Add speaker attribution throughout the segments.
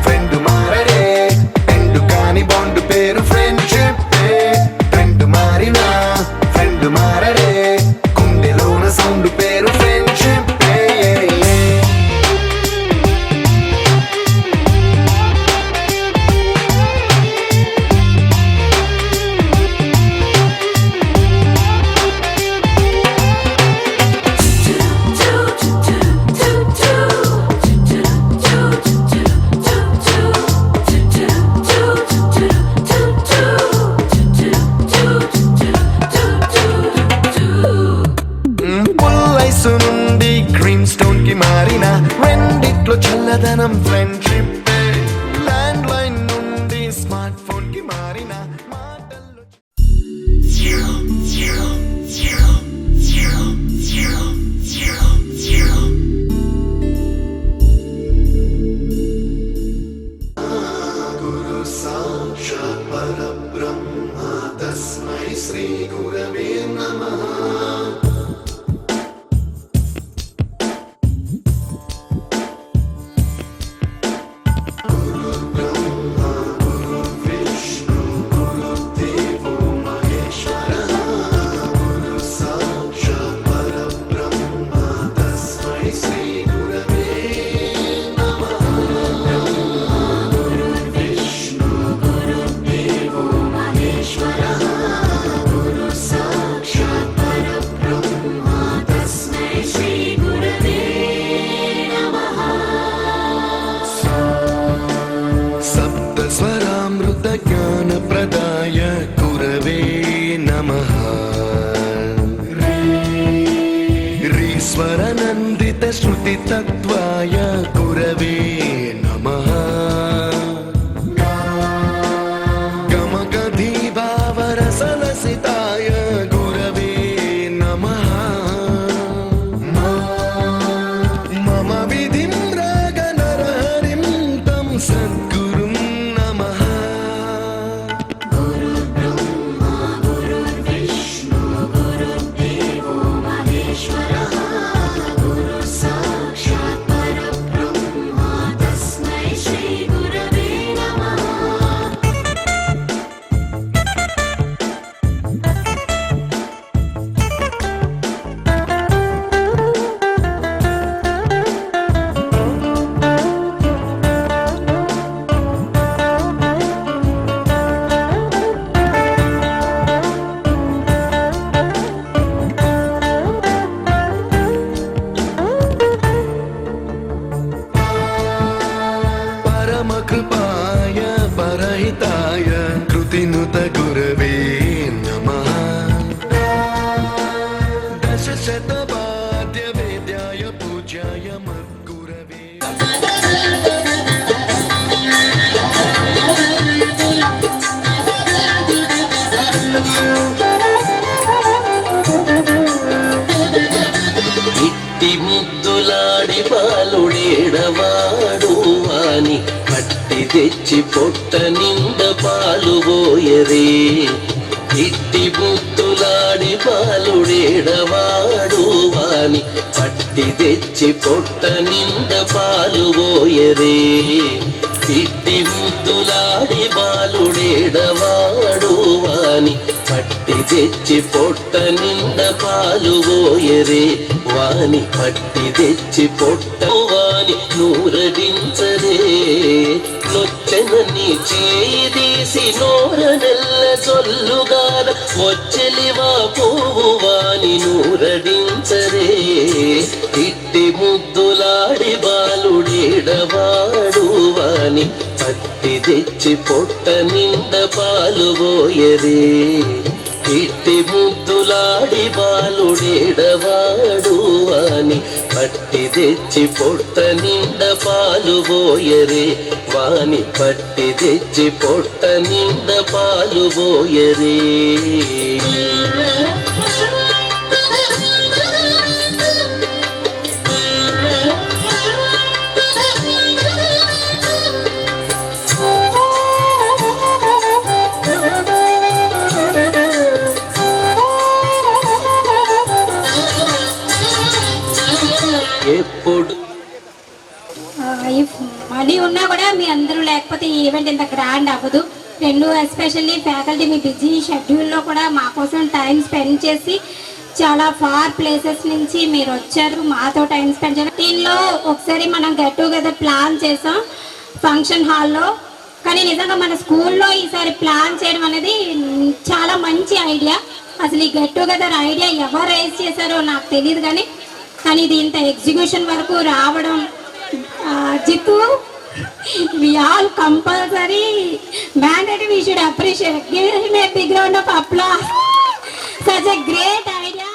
Speaker 1: Friend మారడే ఎండు కాని bond పేరు ఫ్రెండ్షిప్. ఫ్రెండ్ మారినా ఫ్రెండ్ మారడే గుండెలోన సౌండ్ పేరు ఫ్రెండ్షిప్. నుండి గ్రీన్ స్టోన్ కి మారిన రెండిట్లో చల్లదనం ఫ్రెండ్షిప్. ల్యాండ్ లైన్ నుండి స్మార్ట్ ఫోన్ కి మారిన మాటల్లో గురు సాక్షాత్ పరబ్రహ్మ తస్మై శ్రీ గురవే నమః. జ్ఞాన ప్రదాయ గురవే నమః. రీశ్వర నందిత శృతి తత్వాయ గురవే నమః. గమగధీ భావరసలసితాయ గురవే నమః. మమ విధిం రాగ నరహరిం తం సద్గురుం కృపాయ పరహితాయ కృతినుత గురవే నమః. దశశతవాద్య వేద్యాయ పూజ్యాయ మద్గురవే. ఇట్టి ముద్దులాడి పాలుడేడవాడు వాని పట్టి తెచ్చి పొట్ట నిండ పాలు పోయరే. ఇట్టి ముద్దులాడి పాలుడేడవాడు వాని పట్టి తెచ్చి పొట్ట నిండ పాలు పోయరే. ఇట్టి ముద్దులాడి బాలుడేడవాడు వాని పట్టి తెచ్చి పొట్ట నిండ పాలు పోయరే. వాని పట్టి తెచ్చి పొట్ట వాని నూరడించరే. నొచ్చెనని చేయి తీసి నోర నెల్ల చొల్లుగార వచ్చెలివా పోవువాని నూరడించరే ఇట్టి ముద్దులాడి బాలుడేడవాడు వాని పట్టి తెచ్చి పొట్ట నిండ పాలు పోయరే ఇట్టి ముద్దులాడి బాలుడేడవాడు అని పట్టి తెచ్చి పొట్ట నిండ పాలు పోయరే వాని పట్టి తెచ్చి పొట్ట నిండ పాలు పోయరే ఎప్పుడు
Speaker 2: మనీ ఉన్నా కూడా మీ అందరూ లేకపోతే ఈ ఈవెంట్ ఇంత గ్రాండ్ అవ్వదు. రెండు ఎస్పెషల్లీ ఫ్యాకల్టీ మీ బిజీ షెడ్యూల్లో కూడా మా కోసం టైం స్పెండ్ చేసి చాలా ఫార్ ప్లేసెస్ నుంచి మీరు వచ్చారు, మాతో టైం స్పెండ్ చేశారు. దీనిలో ఒకసారి మనం గెట్ టుగెదర్ ప్లాన్ చేసాం ఫంక్షన్ హాల్లో. కానీ నిజంగా మన స్కూల్లో ఈసారి ప్లాన్ చేయడం అనేది చాలా మంచి ఐడియా. అసలు ఈ గెట్ టుగెదర్ ఐడియా ఎవరు రైజ్ చేశారో నాకు తెలియదు, కానీ ఇది ఇంత ఎగ్జిక్యూషన్ వరకు రావడం జిత్తు we all compulsory mandatory we should appreciate. Give him a big round of applause. Such a great idea.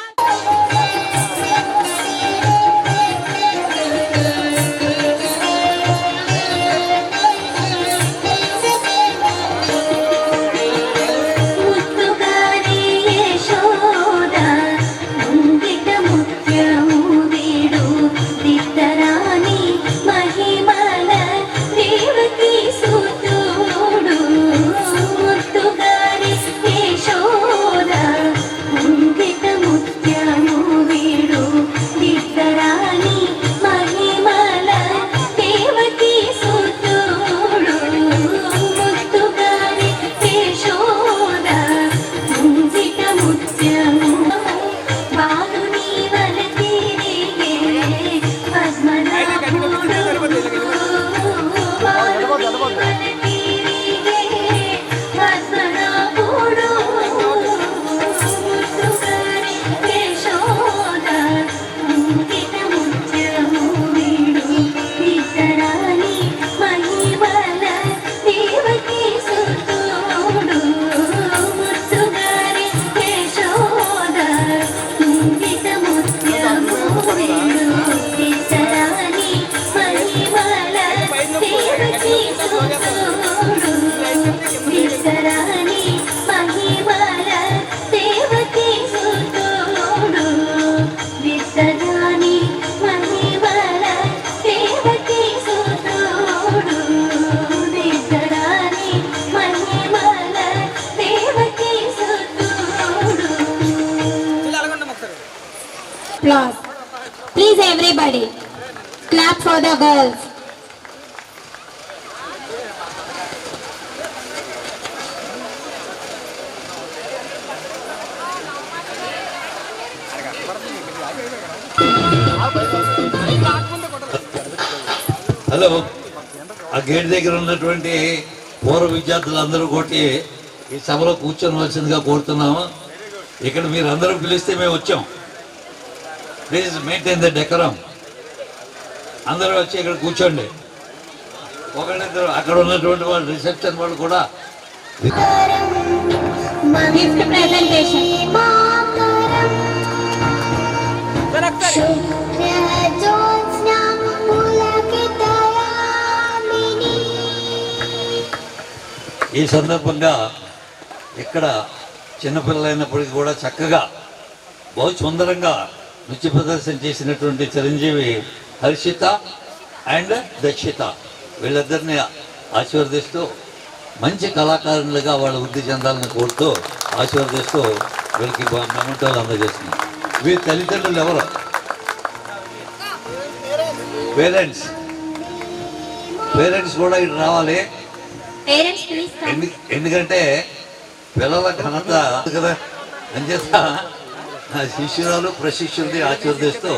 Speaker 2: Applause. Please everybody clap for the girls.
Speaker 3: Hello, ఆ గేట్ దగ్గర ఉన్నటువంటి పూర్వ విద్యార్థులందరూ కొట్టి ఈ సభలో కూర్చోవలసిందిగా కోరుతున్నాము. ఇక్కడ మీరు అందరూ పిలిస్తే మేము వచ్చాం. Please maintain the decorum. అందరూ వచ్చి ఇక్కడ కూర్చోండి. ఒకళ్ళిద్దరు అక్కడ ఉన్నటువంటి వాళ్ళు రిసెప్షన్ వాళ్ళు కూడా
Speaker 2: గిఫ్ట్ ప్రెజెంటేషన్.
Speaker 3: ఈ సందర్భంగా ఇక్కడ చిన్నపిల్లలైనప్పటికీ కూడా చక్కగా బహు సుందరంగా నృత్య ప్రదర్శన చేసినటువంటి చిరంజీవి హర్షిత అండ్ దక్షిత వీళ్ళిద్దరిని ఆశీర్వదిస్తూ మంచి కళాకారులుగా వాళ్ళు వృద్ధి చెందాలని కోరుతూ ఆశీర్వదిస్తూ వీళ్ళకి మెమెంటోలు అందజేస్తున్నాం. వీరి తల్లిదండ్రులు ఎవరు? పేరెంట్స్ కూడా ఇటు రావాలి. ఎందుకంటే పిల్లల ఘనత కదా అంచేత శిష్యురాలు ప్రశిష్యుల్ని ఆశీర్వదిస్తూ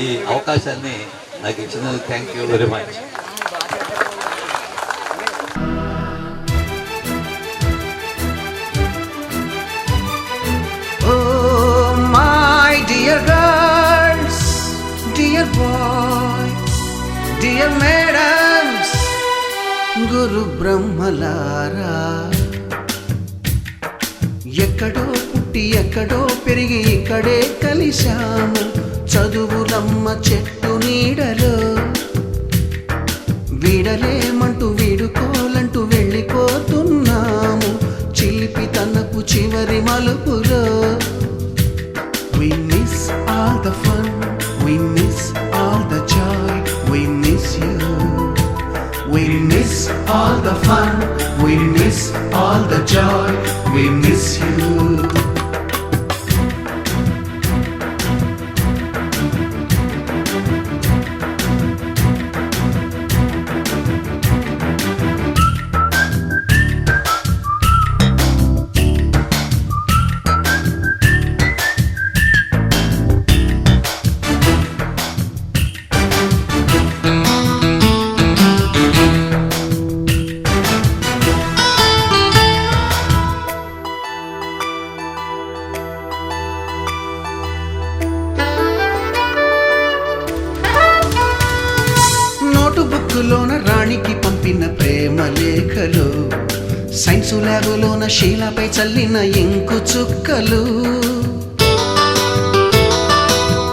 Speaker 3: ఈ అవకాశాన్ని నాకు ఇచ్చినందుకు థ్యాంక్ యూ వెరీ మచ్.
Speaker 4: గురు బ్రహ్మలారా, ఎక్కడో పుట్టి ఎక్కడో పెరిగి ఇక్కడే కలిశాము. చదువులమ్మ చెట్టు నీడలో వీడలేమంటూ వీడుకోలంటూ వెళ్ళిపోతున్నాము. చిలిపి తనపు చివరి మలుపులో we miss all the fun, we miss all the joy, we miss you. We miss all the fun, we miss all the joy, we miss you. నోటుబుక్కులోన రాణికి పంపిన ప్రేమ లేఖలు, సైన్సు ల్యాబులోన శీలపై చల్లిన ఇంకు చుక్కలు,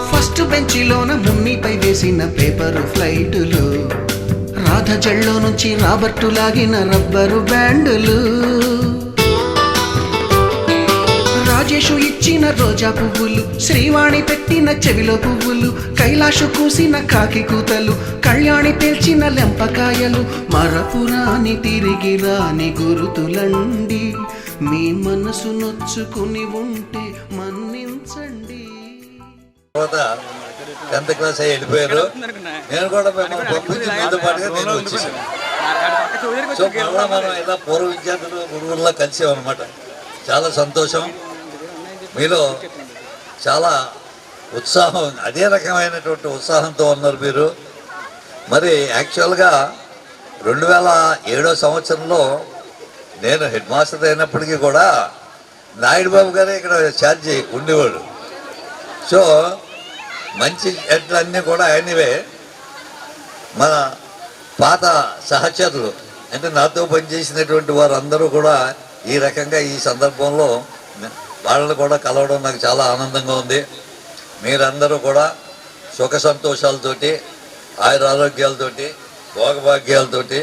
Speaker 4: ఫస్ట్ బెంచిలోన మున్నిపై వేసిన పేపరు ఫ్లైటులు, రాధ జల్లో నుంచి రాబర్టు లాగిన rubber బ్యాండులు, Rajesh ఇచ్చిన రోజా పువ్వులు, శ్రీవాణి పెట్టిన చెవిలో పువ్వులు, కైలాషు కూసిన కాకి కూతలు, కళ్యాణి పేల్చిన లెంపకాయలు, మరపురాని తిరిగి రాని గురుతులండి. మీ మనసు నొచ్చుకుని ఉంటే మన్నించండి.
Speaker 3: 10th క్లాస్ అయ్యి వెళ్ళిపోయారు. నేను కూడా పంపించి మీతో పాటుగా నేను వచ్చేసాను. సో మళ్ళా మనం ఇలా పూర్వ విద్యార్థులు గురువుల్లా కలిసామన్నమాట. చాలా సంతోషం. మీలో చాలా ఉత్సాహం, అదే రకమైనటువంటి ఉత్సాహంతో ఉన్నారు మీరు. మరి యాక్చువల్గా 2007 సంవత్సరంలో నేను హెడ్ మాస్టర్ అయినప్పటికీ కూడా నాయుడు బాబు గారే ఇక్కడ ఛార్జీ ఉండేవాడు. సో మంచి ఎట్లన్నీ కూడా ఎనీవే మన పాత సహచరులు అంటే నాతో పనిచేసినటువంటి వారందరూ కూడా ఈ రకంగా ఈ సందర్భంలో వాళ్ళని కూడా కలవడం నాకు చాలా ఆనందంగా ఉంది. మీరందరూ కూడా సుఖ సంతోషాలతోటి ఆయురారోగ్యాలతోటి భోగభాగ్యాలతోటి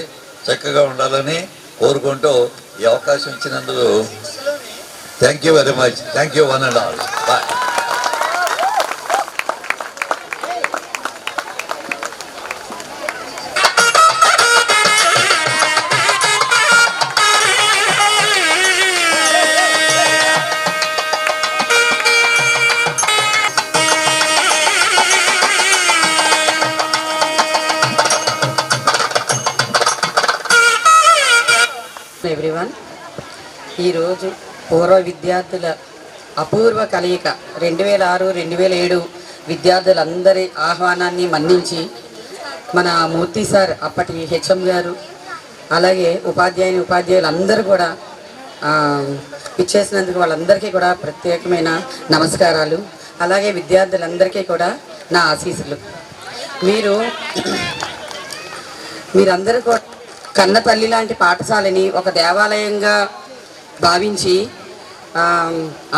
Speaker 3: చక్కగా ఉండాలని కోరుకుంటూ ఈ అవకాశం ఇచ్చినందుకు thank you very much. Thank you one and all. Bye.
Speaker 5: Everyone, ఈరోజు పూర్వ విద్యార్థుల అపూర్వ కలయిక 2006-2007 విద్యార్థులందరి ఆహ్వానాన్ని మన్నించి మన మూర్తి సార్ అప్పటి హెచ్ఎం గారు అలాగే ఉపాధ్యాయులు అందరూ కూడా ఇచ్చేసినందుకు వాళ్ళందరికీ కూడా ప్రత్యేకమైన నమస్కారాలు. అలాగే విద్యార్థులందరికీ కూడా నా ఆశీస్సులు. మీరందరూ కూడా కన్న తల్లి లాంటి పాఠశాలని ఒక దేవాలయంగా భావించి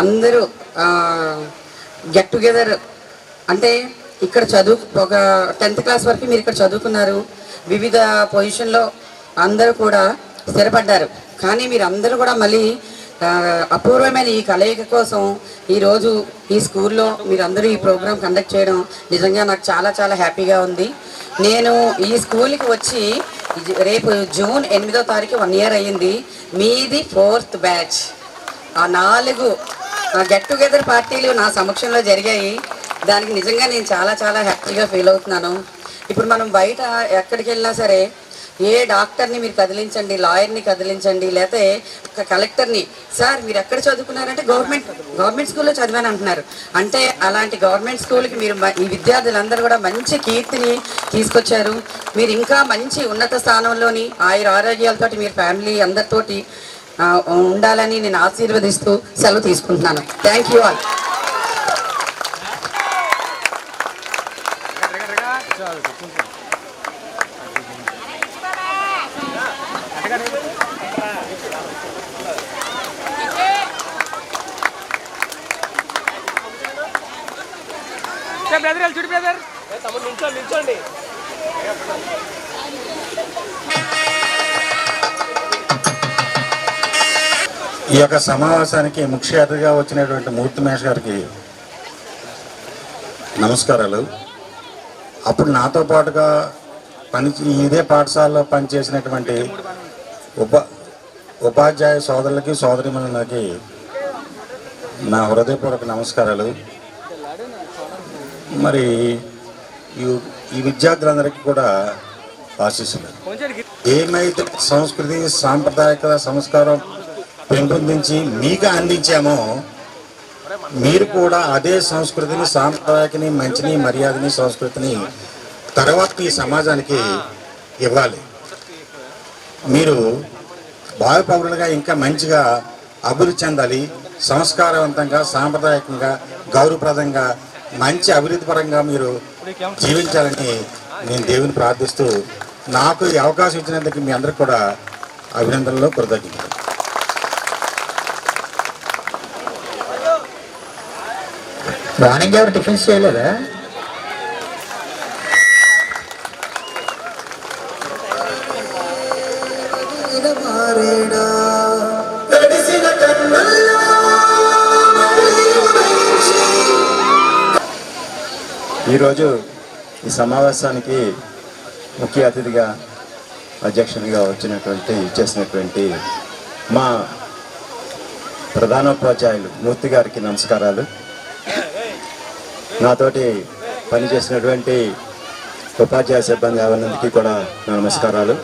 Speaker 5: అందరూ గెట్ టుగెదర్ అంటే ఇక్కడ ఒక 10th క్లాస్ వరకు మీరు ఇక్కడ చదువుకున్నారు. వివిధ పొజిషన్లో అందరూ కూడా స్థిరపడ్డారు. కానీ మీరు అందరూ కూడా మళ్ళీ అపూర్వమైన ఈ కలయిక కోసం ఈరోజు ఈ స్కూల్లో మీరందరూ ఈ ప్రోగ్రాం కండక్ట్ చేయడం నిజంగా నాకు చాలా చాలా హ్యాపీగా ఉంది. నేను ఈ స్కూల్కి వచ్చి రేపు జూన్ 8వ తారీఖు 1 year అయ్యింది. మీది 4th బ్యాచ్. ఆ 4 గెట్ టుగెదర్ పార్టీలు నా సమక్షంలో జరిగాయి. దానికి నిజంగా నేను చాలా చాలా హ్యాపీగా ఫీల్ అవుతున్నాను. ఇప్పుడు మనం బయట ఎక్కడికి వెళ్ళినా సరే ఏ డాక్టర్ని మీరు కదిలించండి, లాయర్ని కదిలించండి, లేకపోతే ఒక కలెక్టర్ని, సార్ మీరు ఎక్కడ చదువుకున్నారంటే గవర్నమెంట్ స్కూల్లో చదివాను అంటున్నారు. అంటే అలాంటి గవర్నమెంట్ స్కూల్కి మీరు ఈ విద్యార్థులందరూ కూడా మంచి కీర్తిని తీసుకొచ్చారు. మీరు ఇంకా మంచి ఉన్నత స్థానంలోని ఆరోగ్యాలతో మీరు ఫ్యామిలీ అందరితోటి ఉండాలని నేను ఆశీర్వదిస్తూ సెలవు తీసుకుంటున్నాను. Thank you all.
Speaker 6: ఈ యొక్క సమావేశానికి ముఖ్య అతిథిగా వచ్చినటువంటి మూర్తి మహేష్ గారికి నమస్కారాలు. అప్పుడు నాతో పాటుగా ఇదే పాఠశాలలో పనిచేసినటువంటి ఉపాధ్యాయ సోదరులకి సోదరిమణులకి నా హృదయపూర్వక నమస్కారాలు. మరి ఈ విద్యార్థులందరికీ కూడా ఆశీస్సులు. ఏమైతే సంస్కృతి సాంప్రదాయక సంస్కారం పెంపొందించి మీకు అందించామో మీరు కూడా అదే సంస్కృతిని సాంప్రదాయకని మంచిని మర్యాదని సంస్కృతిని తర్వాత ఈ సమాజానికి ఇవ్వాలి. మీరు భావి పౌరులుగా ఇంకా మంచిగా అభివృద్ధి చెందాలి. సంస్కారవంతంగా సాంప్రదాయకంగా గౌరవప్రదంగా మంచి అభివృద్ధి పరంగా మీరు జీవించాలని నేను దేవుని ప్రార్థిస్తూ నాకు ఈ అవకాశం ఇచ్చినందుకు మీ అందరికి కూడా అభినందనలు కృతజ్ఞతలు.
Speaker 7: మార్నింగ్ ఎవరు టిఫిన్స్ చేయలేదా?
Speaker 6: ఈరోజు ఈ సమావేశానికి ముఖ్య అతిథిగా అధ్యక్షునిగా ఇచ్చేసినటువంటి మా ప్రధానోపాధ్యాయులు మూర్తి గారికి నమస్కారాలు. నాతోటి పనిచేసినటువంటి ఉపాధ్యాయ సిబ్బంది ఎవరినందుకు కూడా నమస్కారాలు.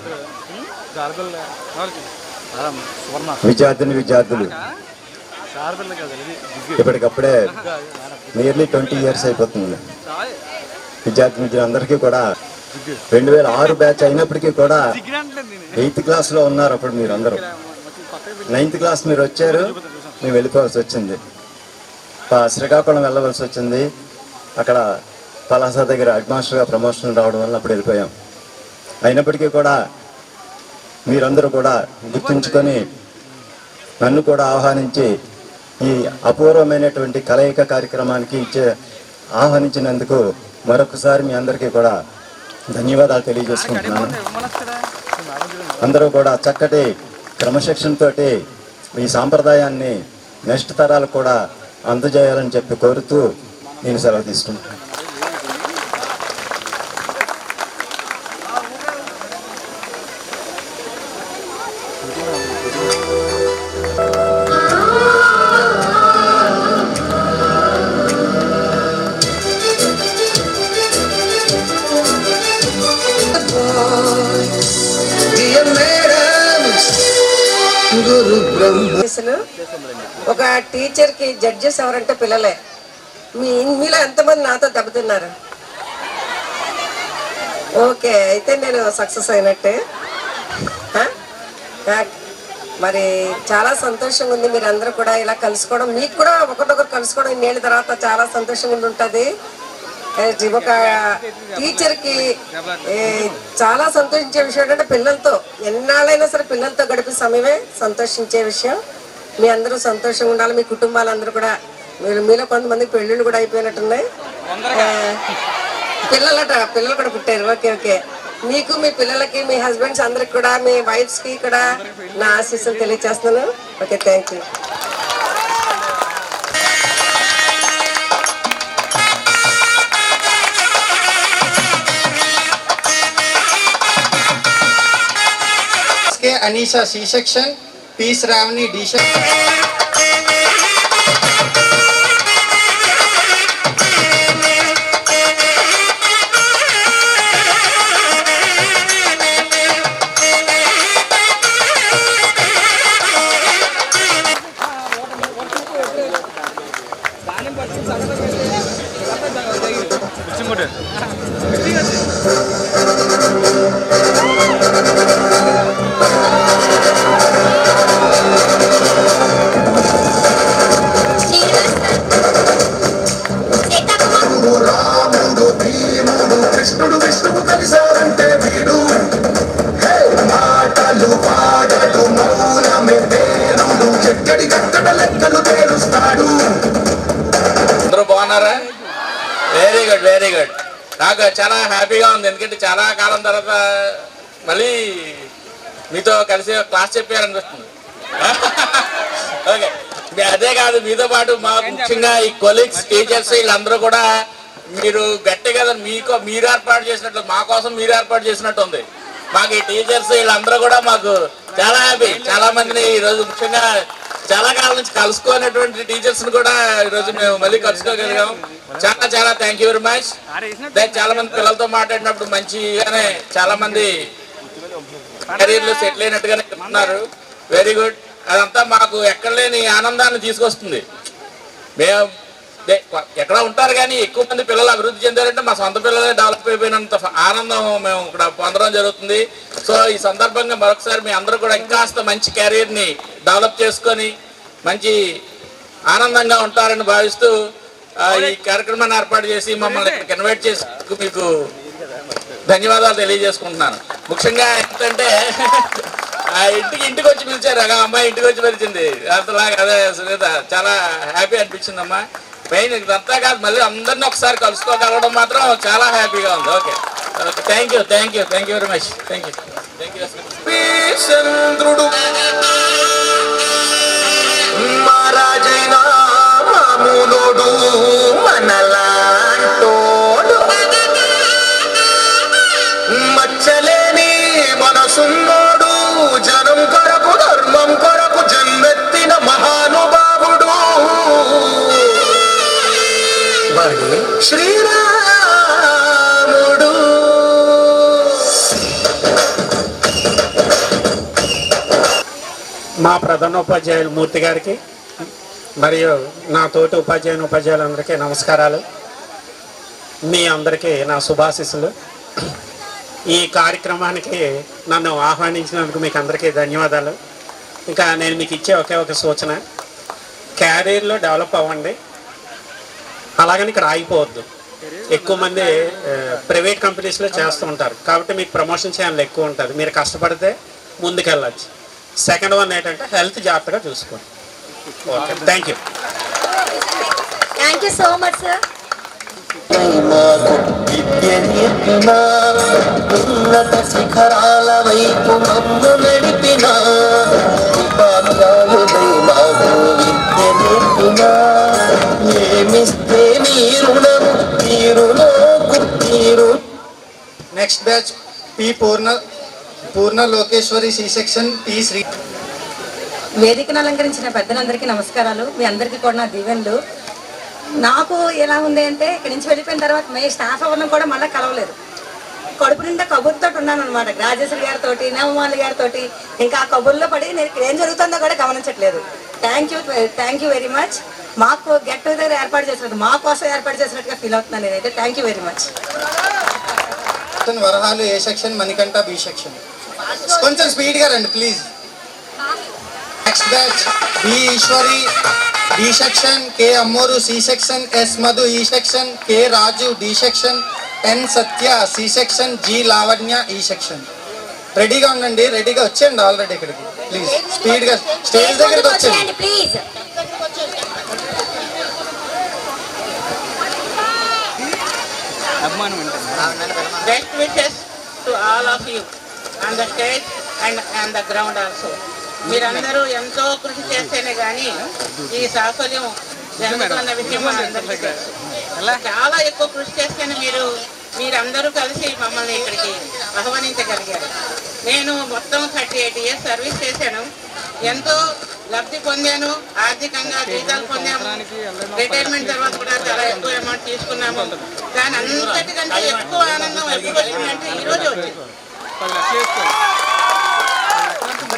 Speaker 6: విద్యార్థులు ఇప్పటికప్పుడే నియర్లీ 20 years అయిపోతుంది. విద్యార్థులందరికీ కూడా 2006 బ్యాచ్ అయినప్పటికీ కూడా 8th క్లాస్లో ఉన్నారు. అప్పుడు మీరు అందరూ 9th క్లాస్ మీరు వచ్చారు, మేము వెళ్ళిపోవాల్సి వచ్చింది. శ్రీకాకుళం వెళ్ళవలసి వచ్చింది. అక్కడ పలాస దగ్గర హెడ్ మాస్టర్గా ప్రమోషన్ రావడం వల్ల అప్పుడు వెళ్ళిపోయాం. అయినప్పటికీ కూడా మీరందరూ కూడా గుర్తుంచుకొని నన్ను కూడా ఆహ్వానించి ఈ అపూర్వమైనటువంటి కలయిక కార్యక్రమానికి ఆహ్వానించినందుకు మరొకసారి మీ అందరికీ కూడా ధన్యవాదాలు తెలియజేసుకుంటున్నాను. అందరూ కూడా చక్కటి క్రమశిక్షణతోటి ఈ సాంప్రదాయాన్ని నెక్స్ట్ తరాలకు కూడా అందజేయాలని చెప్పి కోరుతూ నేను సెలవు తీసుకుంటాను.
Speaker 5: ఒక టీచర్కి జడ్జెస్ ఎవరంటే పిల్లలే. మీలో ఎంతమంది నాతో దెబ్బతిన్నారు? ఓకే, అయితే నేను సక్సెస్ అయినట్టే. మరి చాలా సంతోషంగా ఉంది మీరందరూ కూడా ఇలా కలుసుకోవడం. మీకు కూడా ఒకరికొకరు కలుసుకోవడం ఇన్నేళ్ళ తర్వాత చాలా సంతోషంగా ఉంటుంది. ఒక టీచర్కి చాలా సంతోషించే విషయం ఏంటంటే పిల్లలతో ఎన్నాళ్ళైనా సరే పిల్లలతో గడిపే సమయమే సంతోషించే విషయం. మీ అందరూ సంతోషంగా ఉండాలి. మీ కుటుంబాలందరూ కూడా మీలో కొంతమందికి పెళ్ళిళ్ళు కూడా అయిపోయినట్టున్నాయి. పిల్లలు కూడా పుట్టారు. ఓకే ఓకే, మీకు మీ పిల్లలకి మీ హస్బెండ్స్ అందరికి కూడా మీ వైఫ్స్కి కూడా నా ఆశీస్సులు తెలియజేస్తున్నాను. Okay, thank you.
Speaker 7: Anisha C section, P Shravani D section.
Speaker 8: నాకు చాలా హ్యాపీగా ఉంది. ఎందుకంటే చాలా కాలం తర్వాత మళ్ళీ మీతో కలిసి క్లాస్ చెప్పారనిపిస్తుంది. ఓకే, అదే కాదు, మీతో పాటు మాకు ముఖ్యంగా ఈ కొలీగ్స్, టీచర్స్ వీళ్ళందరూ కూడా మీరు గట్టిగా మీరు ఏర్పాటు చేసినట్లు, మా కోసం మీరు ఏర్పాటు చేసినట్టు ఉంది. మాకు ఈ టీచర్స్ వీళ్ళందరూ కూడా మాకు చాలా హ్యాపీ. చాలా మందిని ఈరోజు ముఖ్యంగా చాలా కాలం నుంచి కలుసుకోనటువంటి టీచర్స్ని కూడా ఈరోజు మేము మళ్ళీ కలుసుకోగలిగాం. చాలా చాలా థ్యాంక్ యూ వెరీ మచ్. చాలా మంది పిల్లలతో మాట్లాడినప్పుడు మంచిగానే చాలా మంది కెరీర్లో సెటిల్ అయినట్టుగానే చెప్తున్నారు. Very good. అదంతా మాకు ఎక్కడ లేని ఆనందాన్ని తీసుకొస్తుంది. మేము ఎక్కడ ఉంటారు కానీ ఎక్కువ మంది పిల్లలు అభివృద్ధి చెందారంటే మా సొంత పిల్లలే డెవలప్ అయిపోయినంత ఆనందం మేము ఇక్కడ పొందడం జరుగుతుంది. సో ఈ సందర్భంగా మరొకసారి మీ అందరూ కూడా ఇంకాస్త మంచి కెరీర్ని డెవలప్ చేసుకొని మంచి ఆనందంగా ఉంటారని భావిస్తూ ఈ కార్యక్రమాన్ని ఏర్పాటు చేసి మమ్మల్ని ఇక్కడికి ఇన్వైట్ చేసి మీకు ధన్యవాదాలు తెలియజేసుకుంటున్నాను. ముఖ్యంగా ఏంటంటే ఇంటికి వచ్చి పిలిచారు. అమ్మాయి ఇంటికి వచ్చి పిలిచింది. అంతలాగా అదే సునీత చాలా హ్యాపీ అనిపించింది అమ్మా. మెయిన్ ఇదంతా కాదు, మళ్ళీ అందరినీ ఒకసారి కలుసుకోగలగడం మాత్రం చాలా హ్యాపీగా ఉంది. Okay okay, thank you very much. Thank you. చంద్రుడు మహారాజైనా మామూలుడు మనలాంటోడు మచ్చలేని మనసున్నోడు జనం కొరకు ధర్మం కొరకు జన్మెత్తిన మహానుభావుడు శ్రీరాముడు.
Speaker 9: మా ప్రధానోపాధ్యాయులు మూర్తి గారికి మరియు నా తోటి ఉపాధ్యాయులందరికీ నమస్కారాలు. మీ అందరికీ నా శుభాశీస్సులు. ఈ కార్యక్రమానికి నన్ను ఆహ్వానించినందుకు మీకు అందరికీ ధన్యవాదాలు. ఇంకా నేను మీకు ఇచ్చే ఒకే ఒక సూచన, క్యారియర్లో డెవలప్ అవ్వండి, అలాగని ఇక్కడ ఆగిపోవద్దు. ఎక్కువ మంది ప్రైవేట్ కంపెనీస్లో చేస్తూ ఉంటారు కాబట్టి మీకు ప్రమోషన్ ఛానల్ ఎక్కువ ఉంటుంది. మీరు కష్టపడితే ముందుకెళ్ళచ్చు. సెకండ్ వన్ ఏంటంటే హెల్త్ జాగ్రత్తగా చూసుకోండి. Okay, thank you
Speaker 2: so much sir.
Speaker 1: ఉన్నత శిఖరాల వైపు మమ్ము నడిపిన ఉపాధ్యాయులై మాకు విద్య నేర్పిన ఏమిస్తే మీరుణము తీరులోకు తీరు.
Speaker 7: Next batch P Purna Lokeshwari C section P Sri.
Speaker 5: వేదికను అలంకరించిన పెద్దలందరికీ నమస్కారాలు. మీ అందరికీ కూడా నా దీవెనలు. నాకు ఎలా ఉంది అంటే ఇక్కడి నుంచి వెళ్ళిపోయిన తర్వాత మే స్టాఫ్ అవ్వడం కూడా మళ్ళీ కలవలేదు. కడుపు నిండా కబుర్తో ఉన్నాను అనమాట. రాజేశ్వరి గారితో, నవమాలి గారితో. ఇంకా ఆ కబుర్లో పడి నేను ఇక్కడ ఏం జరుగుతుందో కూడా గమనించట్లేదు. Thank you very much. మాకు గెట్ టుగెదర్ ఏర్పాటు చేసినట్టు, మా కోసం ఏర్పాటు చేసినట్టుగా ఫీల్ అవుతున్నాను నేనైతే. Thank you very much.
Speaker 7: Varahalu A section, Manikanta B section. కొంచెం స్పీడ్గా రండి please. Next batch B Eshwari D section, K Ammoru C section, S Madhu E section, K Raju D section, N Satya C section, G Lavanya E section. రెడీగా ఉండండి, రెడీగా వచ్చేయండి ఆల్రెడీ ఇక్కడికి. ప్లీజ్ స్పీడ్గా stage దగ్గరికి వచ్చేయండి
Speaker 2: please.
Speaker 10: Best wishes to all of you on the stage and the ground also. మీరందరూ ఎంతో కృషి చేస్తేనే కానీ ఈ సాఫల్యం జరుగుతున్న విషయం అందరికీ తెలుసు. చాలా ఎక్కువ కృషి చేస్తేనే మీరందరూ కలిసి మమ్మల్ని ఇక్కడికి ఆహ్వానించగలిగారు. నేను మొత్తం 38 years సర్వీస్ చేశాను. ఎంతో లబ్ధి పొందాను, ఆర్థికంగా జీతాలు పొందాము. రిటైర్మెంట్ తర్వాత కూడా చాలా ఎక్కువ అమౌంట్ తీసుకున్నాము. కానీ అంతటికంటే ఎక్కువ ఆనందం ఎప్పుడు వచ్చిందంటే ఈరోజు వచ్చింది.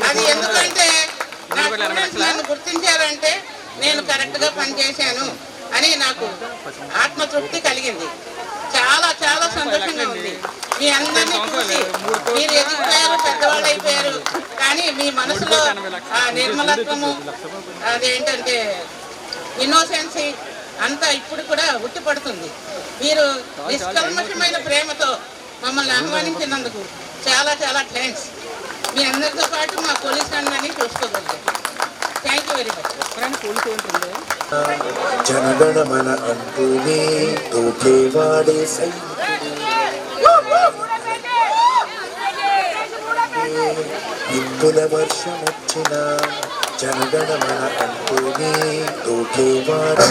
Speaker 10: అది ఎందుకంటే నా స్టూడెంట్స్ నన్ను గుర్తించారంటే నేను కరెక్ట్గా పనిచేశాను అని నాకు ఆత్మతృప్తి కలిగింది. చాలా చాలా సంతోషంగా ఉంది. మీ అందరినీ చూసి మీరు ఎదిగిపోయారు, పెద్దవాళ్ళు అయిపోయారు. కానీ మీ మనసులో ఆ నిర్మలత్వము, అదేంటంటే ఇన్నోసెన్సీ అంతా ఇప్పుడు కూడా ఉట్టిపడుతుంది. మీరు నిష్కల్మషమైన ప్రేమతో మమ్మల్ని ఆహ్వానించినందుకు చాలా చాలా థ్యాంక్స్. మీ అందరితో పాటు మా పోలీస్ అందరినీ చూసుకోగలిగారు. Thank you very much.
Speaker 1: Jana Gana Mana అంటూనే తోకేవాడే ఇందుల వర్షం వచ్చిన జనగణమన అంటూనే తోకేవాడే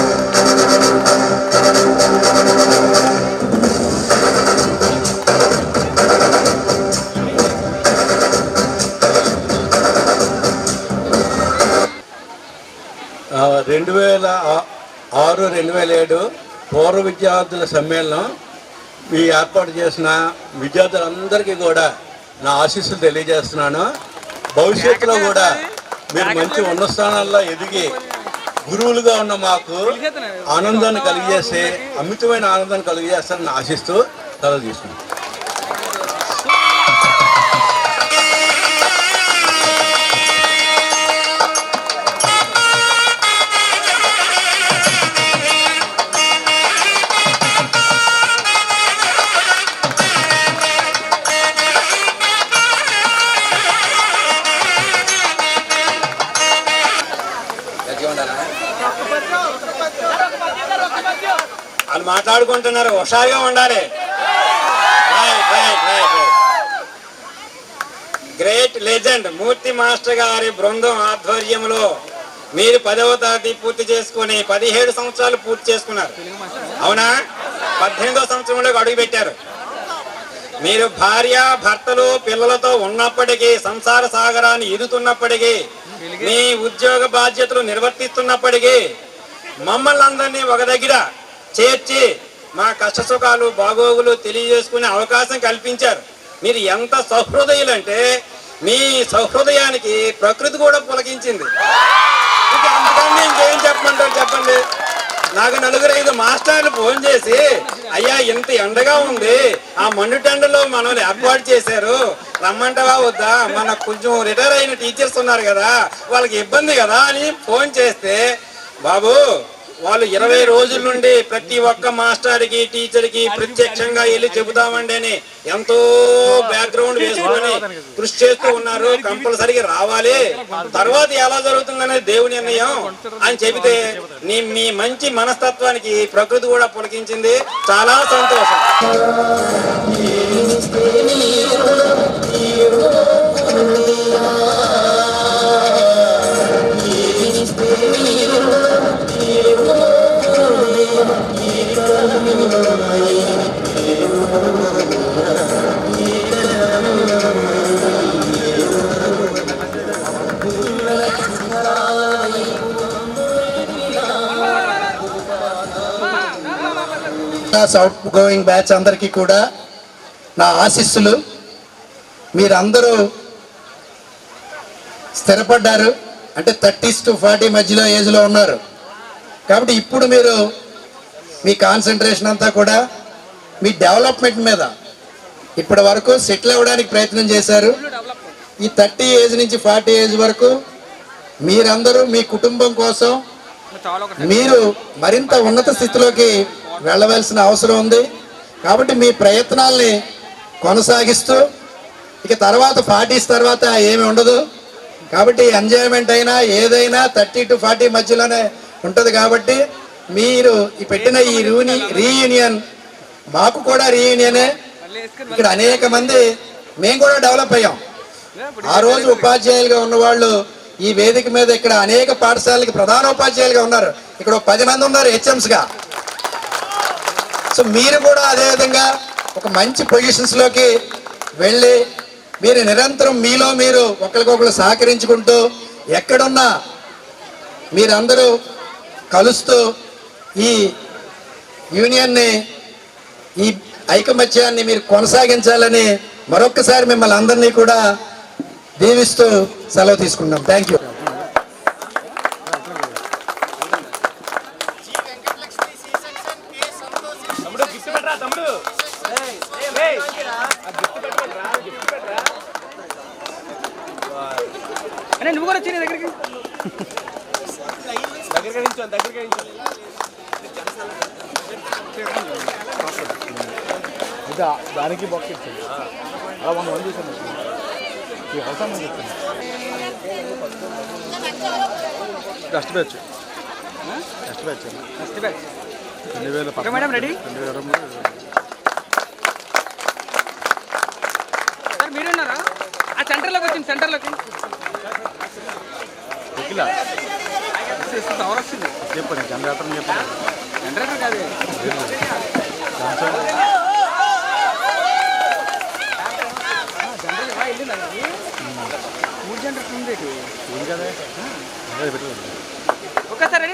Speaker 3: ఆ, 2006-2007 పూర్వ విద్యార్థుల సమ్మేళనం మీ ఏర్పాటు చేసిన విద్యార్థులందరికీ కూడా నా ఆశీస్సులు తెలియజేస్తున్నాను. భవిష్యత్తులో కూడా మీరు మంచి ఉన్నత స్థానాల్లో ఎదిగి గురువులుగా ఉన్న మాకు ఆనందాన్ని కలిగజేసి అమితమైన ఆనందాన్ని కలిగజేస్తారని ఆశిస్తూ సెలవు తీసుకుంటాను.
Speaker 9: వాళ్ళు మాట్లాడుకుంటున్నారు, హుషారుగా ఉండాలి. గ్రేట్ లెజెండ్ మూర్తి మాస్టర్ గారి బృందం ఆధ్వర్యంలో మీరు 10వ తరగతి పూర్తి చేసుకుని 17 సంవత్సరాలు పూర్తి చేసుకున్నారు. అవునా? 18వ సంవత్సరంలో అడుగు పెట్టారు. మీరు భార్య భర్తలు పిల్లలతో ఉన్నప్పటికీ, సంసార సాగరాన్ని ఈదుతున్నప్పటికీ, మీ ఉద్యోగ బాధ్యతలు నిర్వర్తిస్తున్నప్పటికీ మమ్మల్ని అందరినీ ఒక దగ్గర చేర్చి మా కష్ట సుఖాలు బాగోగులు తెలియజేసుకునే అవకాశం కల్పించారు. మీరు ఎంత సహృదయులంటే మీ సహృదయానికి ప్రకృతి కూడా పులకించింది. ఇంకా అంతకన్నా ఇంకేం చెప్పమంటారు చెప్పండి. నాకు 4-5 మాస్టర్లు ఫోన్ చేసి, అయ్యా ఇంత ఎండగా ఉంది, ఆ మండుటెండలో మనల్ని ఏర్పాటు చేశారు, రమ్మంటావా వద్దా, మనకు కొంచెం రిటైర్ అయిన టీచర్స్ ఉన్నారు కదా, వాళ్ళకి ఇబ్బంది కదా అని ఫోన్ చేస్తే, బాబు వాళ్ళు 20 రోజుల నుండి ప్రతి ఒక్క మాస్టర్కి టీచర్కి ప్రత్యక్షంగా వెళ్ళి చెబుతామండి అని ఎంతో బ్యాక్గ్రౌండ్ వేసుకొని కృషి చేస్తూ ఉన్నారు. కంపల్సరీగా రావాలి, తర్వాత ఎలా జరుగుతుందనేది దేవుని నిర్ణయం అని చెబితే మీ మంచి మనస్తత్వానికి ప్రకృతి కూడా పులకించింది. చాలా సంతోషం.
Speaker 7: అవుట్ గోయింగ్ బ్యాచ్ అందరికీ కూడా నా ఆశీస్సులు. మీరందరూ స్థిరపడ్డారు, అంటే 30s to 40 మధ్యలో ఏజ్లో ఉన్నారు. కాబట్టి ఇప్పుడు మీరు మీ కాన్సన్ట్రేషన్ అంతా కూడా మీ డెవలప్మెంట్ మీద ఇప్పటి వరకు సెటిల్ అవ్వడానికి ప్రయత్నం చేశారు. ఈ 30 ఏజ్ నుంచి 40 ఏజ్ వరకు మీరందరూ మీ కుటుంబం కోసం మీరు మరింత ఉన్నత స్థితిలోకి వెళ్ళవలసిన అవసరం ఉంది. కాబట్టి మీ ప్రయత్నాల్ని కొనసాగిస్తూ ఇక తర్వాత 40s తర్వాత ఏమి ఉండదు. కాబట్టి ఎంజాయ్మెంట్ అయినా ఏదైనా 30 to 40 మధ్యలోనే ఉంటుంది. కాబట్టి మీరు ఈ పెట్టిన ఈ రీయూనియన్ మాకు కూడా రీయూనియనే. ఇక్కడ అనేక మంది మేము కూడా డెవలప్ అయ్యాం. ఆ రోజు ఉపాధ్యాయులుగా ఉన్నవాళ్ళు ఈ వేదిక మీద ఇక్కడ అనేక పాఠశాలకి ప్రధానోపాధ్యాయులుగా ఉన్నారు. ఇక్కడ 10 మంది ఉన్నారు హెచ్ఎంస్గా. సో మీరు కూడా అదేవిధంగా ఒక మంచి పొజిషన్స్లోకి వెళ్ళి మీరు నిరంతరం మీలో మీరు ఒకరికొకరు సహకరించుకుంటూ ఎక్కడున్నా మీరందరూ కలుస్తూ ఈ యూనియన్ని, ఈ ఐకమత్యాన్ని మీరు కొనసాగించాలని మరొక్కసారి మిమ్మల్ని అందరినీ కూడా దీవిస్తూ సెలవు తీసుకుంటాం. Thank you.
Speaker 11: నువ్వు కూడా వచ్చి దగ్గరికి దానికి బాక్స్ ఇచ్చింది అలా 1 చూసాను. First batch madam ready sir మీరు ఉన్నారా ఆ సెంటర్లోకి వచ్చింది సెంటర్లోకి పవర్ వచ్చింది చెప్పండి జనరేటర్ చెప్పండి జనరేటర్ కాదు మూడు జనరేటర్ ఉండేది కదా ఒక్కసారి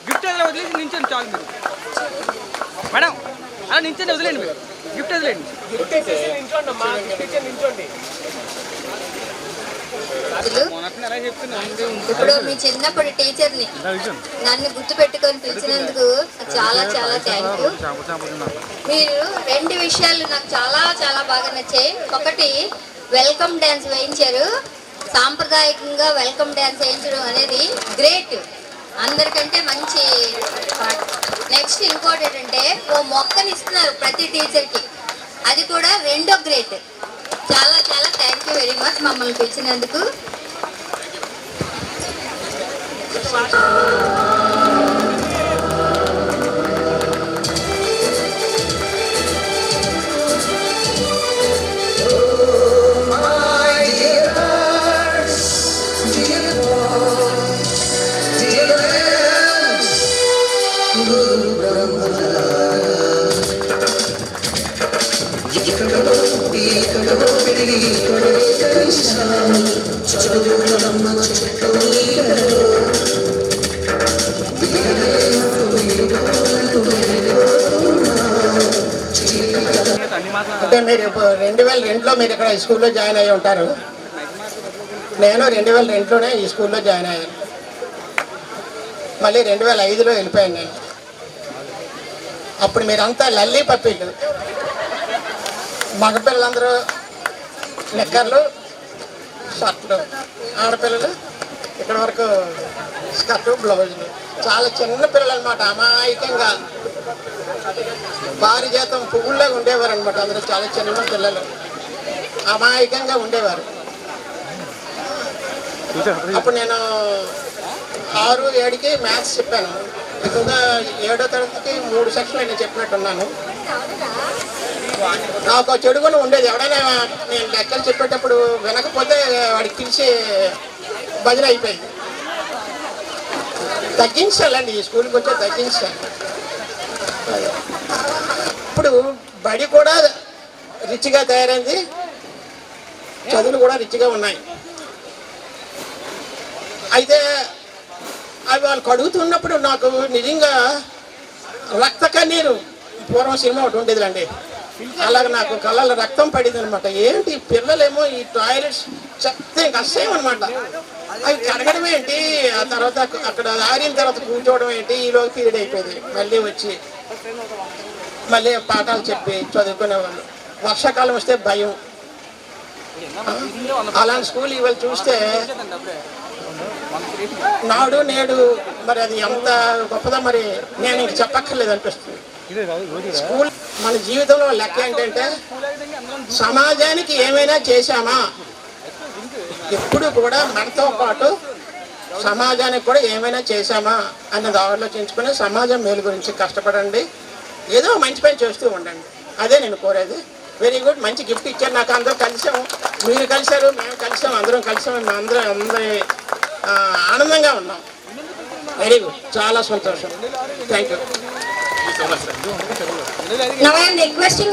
Speaker 11: గిఫ్ట్ వదిలేసి నించండి చాలు మీరు మేడం అలా నించండి వదిలేండి మీరు గిఫ్ట్ వదిలేండి
Speaker 12: ఇప్పుడు మీ చిన్నప్పటి టీచర్ని నన్ను గుర్తు పెట్టుకొని పిలిచినందుకు చాలా చాలా థ్యాంక్ యూ. మీరు రెండు విషయాలు నాకు చాలా చాలా బాగా నచ్చాయి. ఒకటి వెల్కమ్ డ్యాన్స్ వేయించారు. సాంప్రదాయకంగా వెల్కమ్ డ్యాన్స్ వేయించడం అనేది గ్రేట్, అందరికంటే మంచి పాట. నెక్స్ట్ ఇంకోటి ఏంటంటే ఓ మొక్కని ఇస్తున్నారు ప్రతి టీచర్కి, అది కూడా రెండో గ్రేట్. చాలా చాలా థ్యాంక్ యూ వెరీ మచ్ మమ్మల్ని పిలిచినందుకు.
Speaker 7: అంటే మీరు ఇప్పుడు 2002లో మీరు ఇక్కడ ఈ స్కూల్లో జాయిన్ అయ్యి ఉంటారు. నేను 2002లోనే ఈ స్కూల్లో జాయిన్ అయ్యాను. మళ్ళీ 2005లో వెళ్ళిపోయాను నేను. అప్పుడు మీరంతా లల్లీ పప్పీలు, మగపిల్లలందరూ నిక్కర్లు షర్ట్లు, ఆడపిల్లలు ఇక్కడ వరకు స్కర్టు బ్లౌజులు. చాలా చిన్న పిల్లలు అనమాట, అమాయకంగా భారీ జీతం పువ్వుల్లాగా ఉండేవారు అనమాట. అందరూ చాలా చిన్న పిల్లలు అమాయకంగా ఉండేవారు. అప్పుడు నేను 6, 7కి మ్యాథ్స్ చెప్పాను. ఎక్కువగా 7వ తరగతికి 3 సెక్షన్లు నేను చెప్పినట్టున్నాను. నాకు చెడు కూడా ఉండేది. ఎవడైనా నేను లెక్కలు చెప్పేటప్పుడు వినకపోతే వాడికి పిలిచి భజన అయిపోయింది. తగ్గించాలండి, ఈ స్కూల్కి వచ్చే తగ్గించాలి. ఇప్పుడు బడి కూడా రిచ్గా తయారైంది, చదువులు కూడా రిచ్గా ఉన్నాయి. అయితే అవి వాళ్ళు కడుగుతున్నప్పుడు నాకు నిజంగా రక్త కన్నీరు, పూర్వం సినిమా ఒకటి ఉండేదిలండి, అలాగే నాకు కళ్ళలో రక్తం పడింది అనమాట. ఏంటి పిల్లలేమో ఈ టాయిలెట్స్ చెప్తే ఇంకా అసహ్యం అనమాట. అవి కడగడం ఏంటి, ఆ తర్వాత అక్కడ ఆరిన తర్వాత కూర్చోవడం ఏంటి, ఈరోజు పీరియడ్ అయిపోయింది. మళ్ళీ వచ్చి మళ్ళీ పాఠాలు చెప్పి చదువుకునేవాళ్ళు. వర్షాకాలం వస్తే భయం. అలాంటి స్కూల్ ఇవాళ చూస్తే నాడు నేడు మరి అది ఎంత గొప్పదో మరి నేను ఇంక చెప్పక్కర్లేదు అనిపిస్తుంది. స్కూల్ మన జీవితంలో లెక్క ఏంటంటే సమాజానికి ఏమైనా చేశామా, ఎప్పుడు కూడా మనతో పాటు సమాజానికి కూడా ఏమైనా చేశామా అన్నది ఆలోచించుకుని సమాజం మేలు గురించి కష్టపడండి, ఏదో మంచి పని చేస్తూ ఉండండి. అదే నేను కోరేది. వెరీ గుడ్, మంచి గిఫ్ట్ ఇచ్చారు నాకు. అందరూ కలిసాము, మీరు కలిసారు, మేము కలిసాము, అందరం కలిసాము. మేము అందరి ఆనందంగా ఉన్నాం. వెరీ గుడ్, చాలా సంతోషం. Thank you.
Speaker 12: Now I am requesting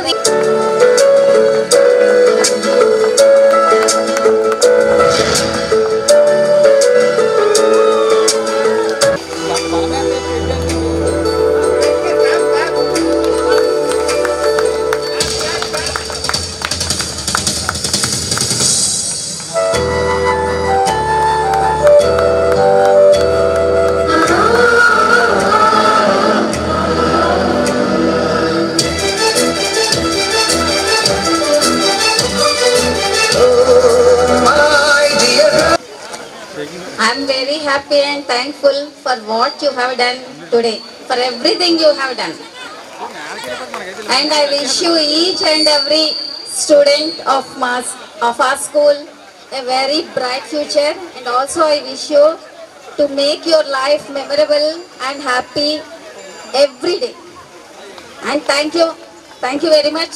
Speaker 12: I am very happy and thankful for what you have done today, for everything you have done. And I wish you each and every student of our school a very bright future, and also I wish you to make your life memorable and happy every day. And thank you very much.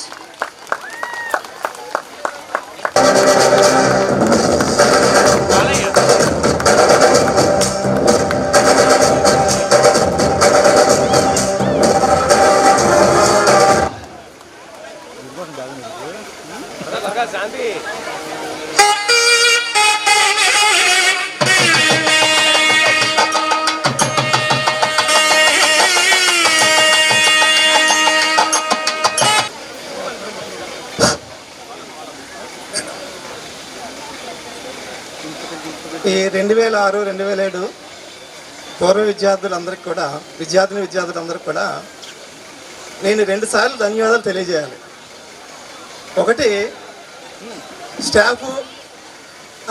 Speaker 7: ఈ 2006, 2007 పూర్వ విద్యార్థులందరికీ కూడా విద్యార్థులందరికీ కూడా నేను 2 సార్లు ధన్యవాదాలు తెలియజేయాలి. ఒకటి స్టాఫ్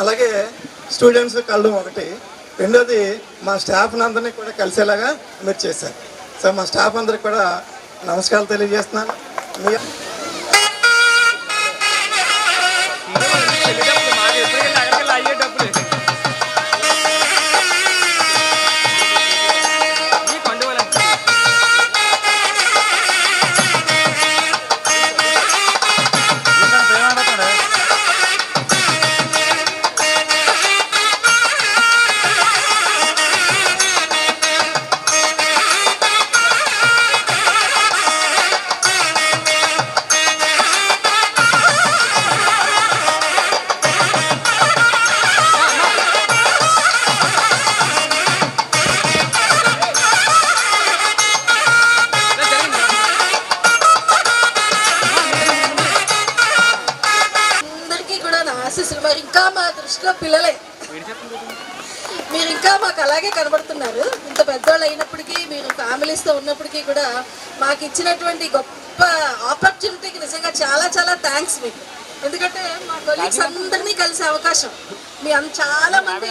Speaker 7: అలాగే స్టూడెంట్స్ కలడం ఒకటి, రెండోది మా స్టాఫ్ని అందరినీ కూడా కలిసేలాగా మీరు చేశారు. సో మా స్టాఫ్ అందరికి కూడా నమస్కారాలు తెలియజేస్తున్నాను.
Speaker 13: మరి ఇంకా మా దృష్టిలో పిల్లలే, మీరు ఇంకా మాకు అలాగే కనబడుతున్నారు. ఇంత పెద్దవాళ్ళు అయినప్పటికీ, మీరు ఫ్యామిలీస్తో ఉన్నప్పటికీ కూడా మాకు ఇచ్చినటువంటి గొప్ప ఆపర్చునిటీకి నిజంగా చాలా చాలా థ్యాంక్స్ మీకు. ఎందుకంటే మా కొలీగ్స్ అందరినీ కలిసే అవకాశం, మీ చాలా మంది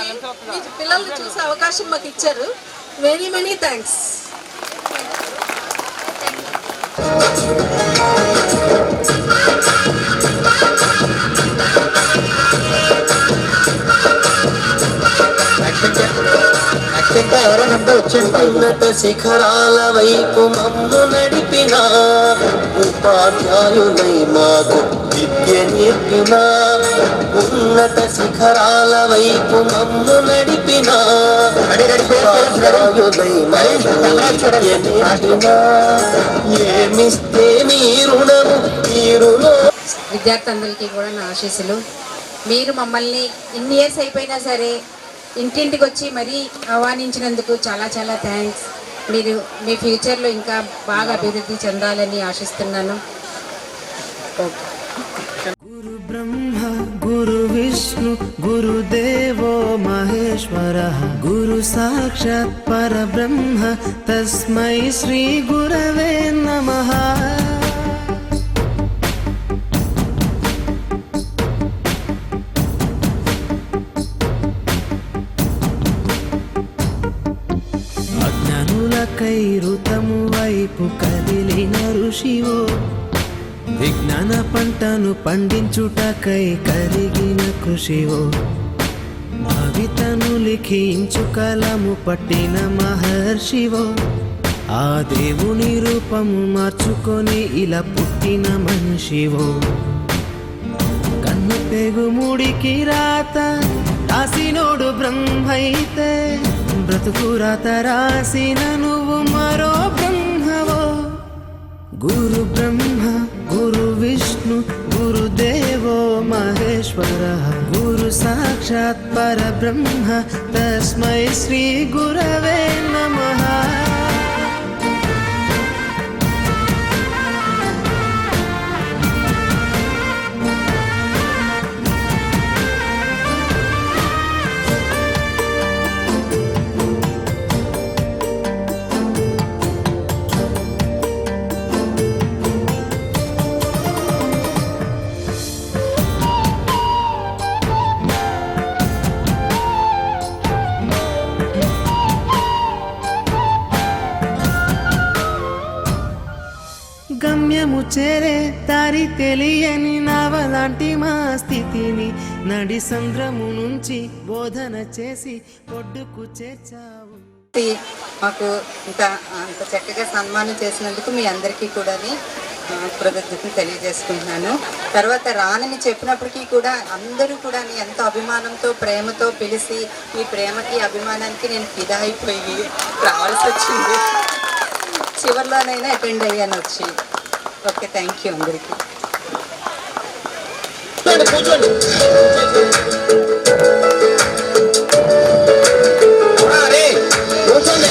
Speaker 13: మీ పిల్లల్ని చూసే అవకాశం మాకు ఇచ్చారు. Very many thanks.
Speaker 14: ఉన్నత శిఖరాల వైపు మమ్ము నడిపిన ఉపాధ్యాయులై మాకు విద్య నేర్పిన, ఉన్నత శిఖరాల వైపు మమ్ము నడిపిన ఉపాధ్యాయులై మాకు విద్య నేర్పిన, ఏమిస్తే మీ రుణము తీరులో.
Speaker 5: విద్యార్థులందరికీ కూడా నా ఆశీస్సులు. మీరు మమ్మల్ని ఇన్ని ఇయర్స్ అయిపోయినా సరే ఇంటింటికి వచ్చి మరీ ఆహ్వానించినందుకు చాలా చాలా థ్యాంక్స్. మీరు మీ ఫ్యూచర్లో ఇంకా బాగా అభివృద్ధి చెందాలని ఆశిస్తున్నాను.
Speaker 4: గురు బ్రహ్మ గురు విష్ణు గురుదేవో మహేశ్వర, గురు సాక్షాత్ పరబ్రహ్మ తస్మై శ్రీ గురవే నమః. కైరుతము వైపు కదిలిన ఋషివో, విజ్ఞాన పంటను పండించుటకై కరిగిన కృషివో, కవితను లిఖించు కలము పట్టిన మహర్షివో, ఆ దేవుని రూపము మార్చుకొని ఇలా పుట్టిన మనిషివో, కన్ను పెగుముడికి రాత రాసినోడు బ్రహ్మైతే, బ్రతుకు రాత రాసిన నువ్వు మరో బ్రహ్మవో. గురు బ్రహ్మ గురు విష్ణు గురుదేవో మహేశ్వర, గురు సాక్షాత్ పరబ్రహ్మ తస్మై శ్రీ గురవే నమః. గమ్యము చేరే దారి తెలియని నవలాంటి మా స్థితిని నడి సంద్రము నుంచి బోధన చేసి ఒడ్డుకు చేర్చావు.
Speaker 5: మాకు అంత చక్కగా సన్మానం చేసినందుకు మీ అందరికీ కూడా కృతజ్ఞతలు తెలియజేసుకుంటున్నాను. తర్వాత రానని చెప్పినప్పటికీ కూడా అందరూ కూడా ఎంతో అభిమానంతో ప్రేమతో పిలిచి ఈ ప్రేమకి అభిమానానికి నేను ఫిదా అయిపోయి రావాల్సి వచ్చింది. చివరిలోనైనా అటెండ్ అయ్యాను వచ్చి. ఓకే, థ్యాంక్ యూ అందరికీ.
Speaker 8: కూర్చోండి. కూర్చోండి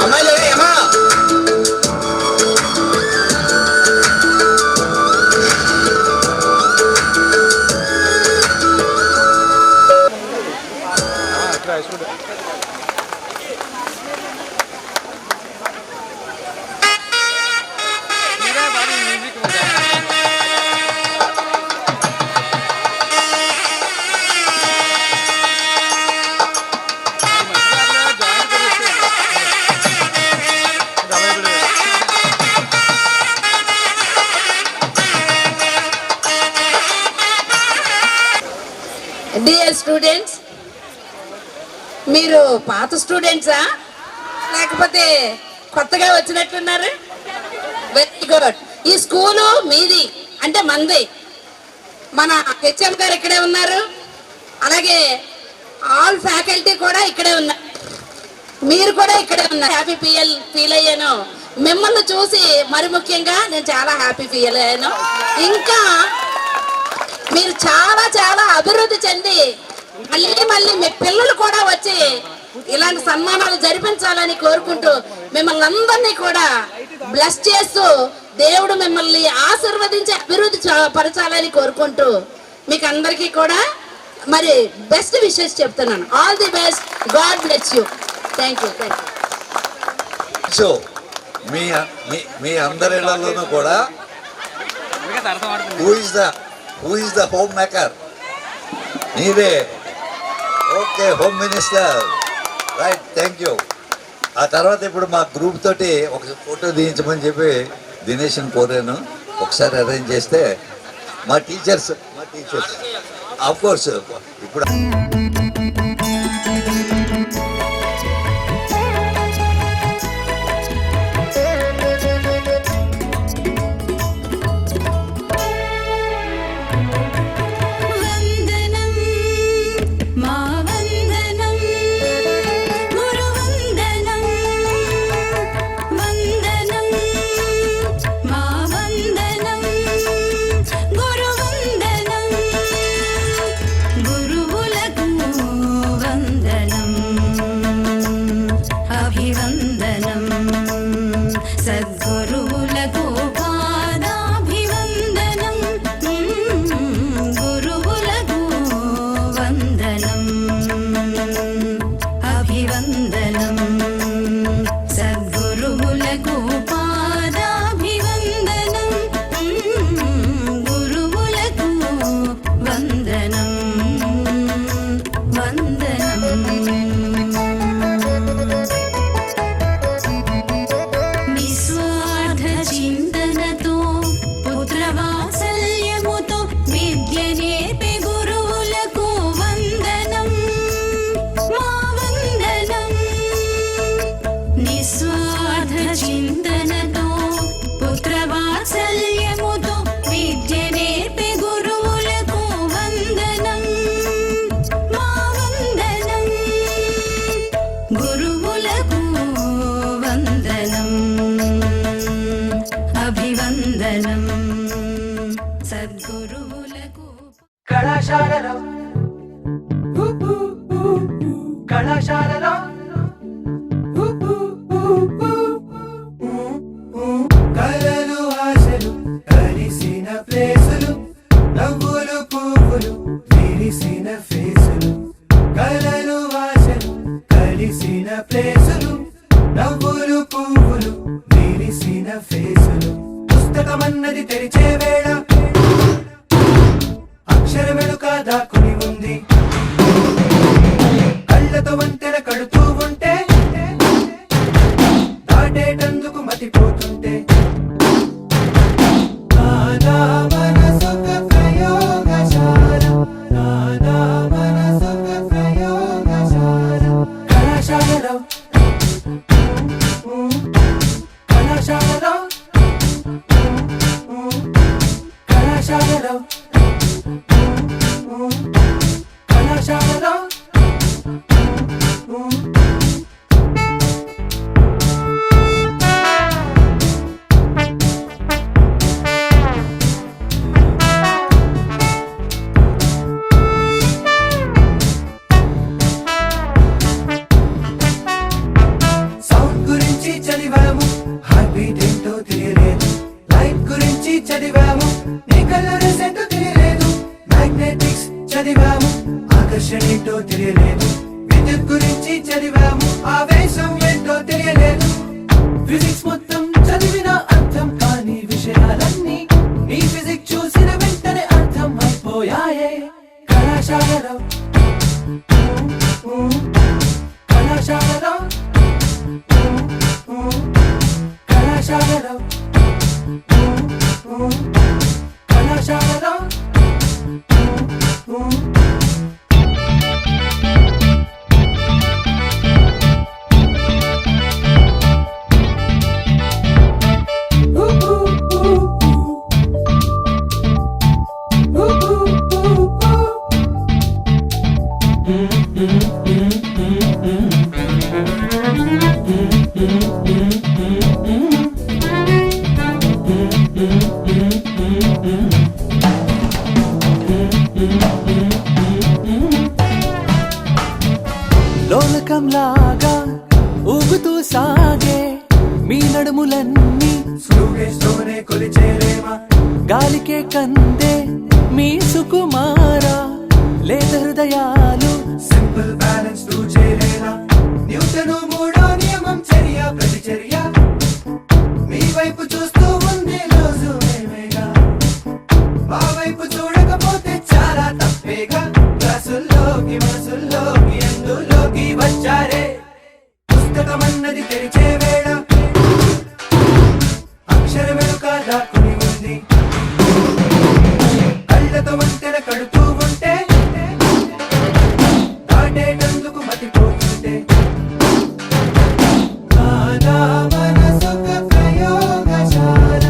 Speaker 8: అమ్మాయిలు ఏమా
Speaker 10: డియర్ స్టూడెంట్స్, మీరు పాత స్టూడెంట్సా లేకపోతే కొత్తగా వచ్చినట్లున్నారు? Very good. ఈ స్కూలు మీది అంటే మంది. మన హెచ్ఎం గారు ఇక్కడే ఉన్నారు, అలాగే ఆల్ ఫ్యాకల్టీ కూడా ఇక్కడే ఉన్నారు, మీరు కూడా ఇక్కడే ఉన్నారు. హ్యాపీ ఫీల్ అయ్యాను మిమ్మల్ని చూసి. మరి ముఖ్యంగా నేను చాలా హ్యాపీ ఫీల్ అయ్యాను. ఇంకా మీరు చాలా చాలా అభివృద్ధి చెంది మళ్ళీ మీ పిల్లలు కూడా వచ్చి ఇలాంటి సన్మానాలు జరిపించాలని కోరుకుంటూ మిమ్మల్ని అందరినీ కూడా బ్లెస్ చేస్తూ దేవుడు మిమ్మల్ని ఆశీర్వదించి అభివృద్ధి పరచాలని కోరుకుంటూ మీకు అందరికీ కూడా మరి బెస్ట్ విషెస్ చెప్తున్నాను. All the best. God bless you. Thank you.
Speaker 3: So మీ అందరిలోనూ కూడా who is the home maker? నీవే. Okay, home minister. Right, thank you. ఆ తర్వాత ఇప్పుడు మా గ్రూప్ తోటి ఒక ఫోటో దించమని చెప్పి దినేష్ని కోరాను. ఒకసారి అరేంజ్ చేస్తే మా టీచర్స్ ఆఫ్ కోర్స్ ఇప్పుడు
Speaker 4: కళాశాలలో కలలు ఆశలు కలిసిన ప్లేసులు, నవ్వులు పువ్వులు విరిసిన ఫేసులు. కలలు ఆశలు కలిసిన ప్లేసులు, నవ్వులు పువ్వులు విరిసిన ఫేసులు. పుస్తకమన్నది తెరిచే వేళ అక్షరమెలుక దాక్కుని ఉంది. కళ్ళతో వంతెన కడుతూ ఉంటే దాటేటందుకు మతిపోతుంటే కళాశాలలో కళాశాలలో సౌండ్ గురించి చదివాము, హార్ట్ బీట్ ఏంటో తెలియలేదు. లైట్ గురించి చదివాము, నీ కలర్స్ ఏంటో తెలియలేదు. మ్యాగ్నెటిక్స్ చదివాము, ఆకర్షణ ఏంటో తెలియలేదు. విద్యుత్ గురించి చదివాము, ఆవేశం ఏంటో తెలియలేదు. ఫిజిక్స్ మొత్తం చదివిన అర్థం కాని విషయాలన్నీ నీ ఫిజిక్స్ చూసిన వెంటనే అర్థం అయిపోయాయే. కళాశాలలో కళాశాలలో కళాశాలలో కళాశాలలో లోలకంలాగా ఊగుతూ సాగే మీ నడుములన్నీ స్లోనే కొలిచేలేమా. గాలికే కందే మీ సుకుమార లేత హృదయాలు సింపుల్ బ్యాలెన్స్ తూ చేయలేనా. న్యూటను మూడో నియమం చర్య ప్రతిచర్య మీ వైపు చూస్తూ ఉంది రోజు మేమేగా. మా వైపు చూడకపోతే చాలా తప్పేగా. క్లాసుల్లోకి మనసుల్లోకి ఎందులోకి వచ్చారే. పుస్తకమన్నది తెరిచే వేళ అక్షరం వెనుక దాక్కుని ఉంది. కళ్ళతో వంతెన కడుతూ ఉంటే దాటేటందుకు మతిపోతుంటే. నానా మనసొక ప్రయోగశాల,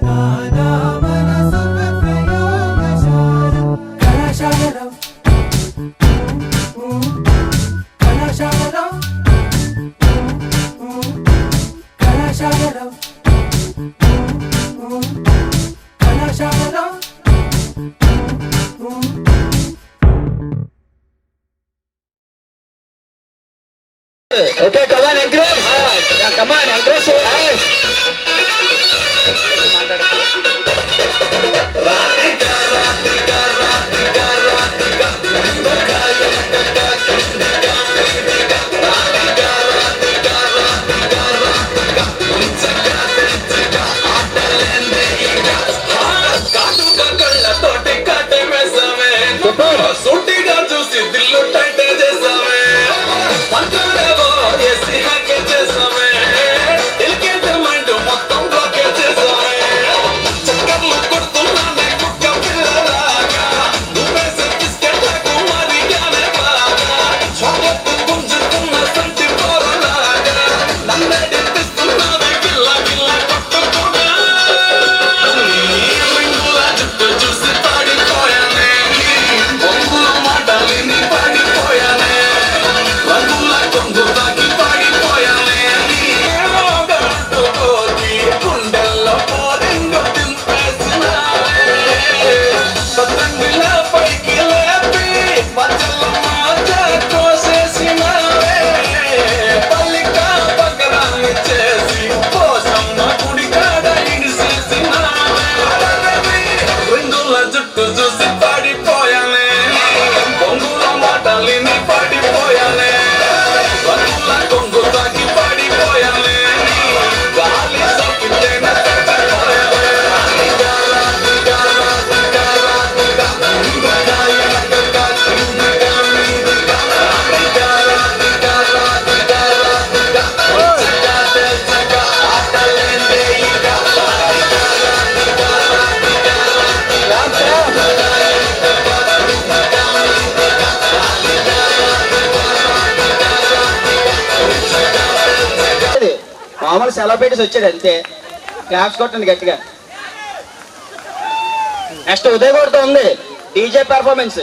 Speaker 4: నానా మనసొక ప్రయోగశాల. కళాశాలలో కళాశాలలో కళాశాలలో కళాశాలలో
Speaker 14: Okay, come on, encourage. Come on, encourage.
Speaker 8: సూటిగా చూసి దిల్లు టైట్ చేసావే. పంతులేవో చేసి హ్యాకే చేసావే. ఇల్కేతే మైండ్ మొత్తం బ్లాకే చేసావే. చక్కర్లు కొడుతున్నానే కుక్క పిల్లలాగా. నువ్వేసే బిస్కెట్లకు మరిగానే బాగా. చాక్లెట్ గుంజుతున్న సంటి పోరలాగా. నన్నే డిప్పిస్తున్నావే పిల్ల పిల్ల కొట్టుకున్నా. రింగుల జుట్టు చూసి పాడిపోయానే. బొంగుల మాటలిని పాడిపోయానే. రంగుల కొంగు తాకి పాడిపోయానే. గుండెల్లో పోరింగు దింపేసినావే. పతంగిలా పైకి లేపి మధ్యలో మాజ కోసేసినావే. పల్లిక పకరాన్ని చేసి పోసమ్మ గుడి కాడ ఇడిసేసినావే. రింగుల జుట్టు చూసి పాడిపోయానే. బొంగుల మాటలిని పాడిపోయానే. రంగుల కొంగు తాకి పాడిపోయానే. గాలి సోకితేనే తడిపోయానే.
Speaker 14: మామూలు సెలవు పెట్టేసి వచ్చాడు అంతే. క్లాప్స్ కొట్టండి గట్టిగా. నెక్స్ట్ ఉదయ్ గౌడ్తో ఉంది డీజే పెర్ఫార్మెన్స్.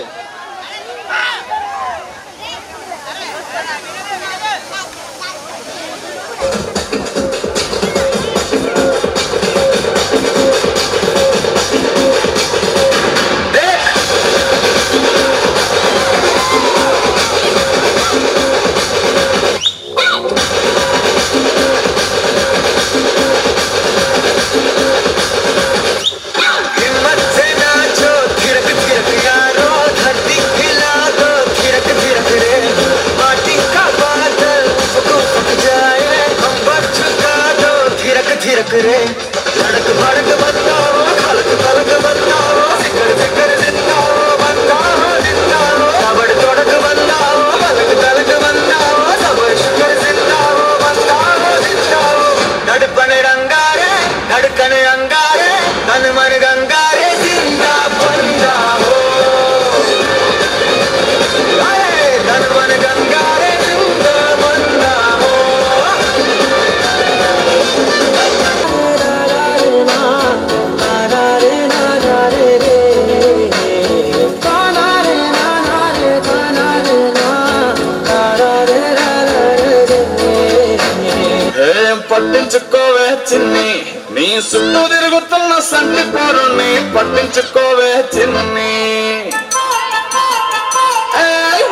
Speaker 15: పట్టించుకోవే చిన్ని నీ చుట్టూ తిరుగుతున్న సంటి పోరుని పట్టించుకోవే చిన్ని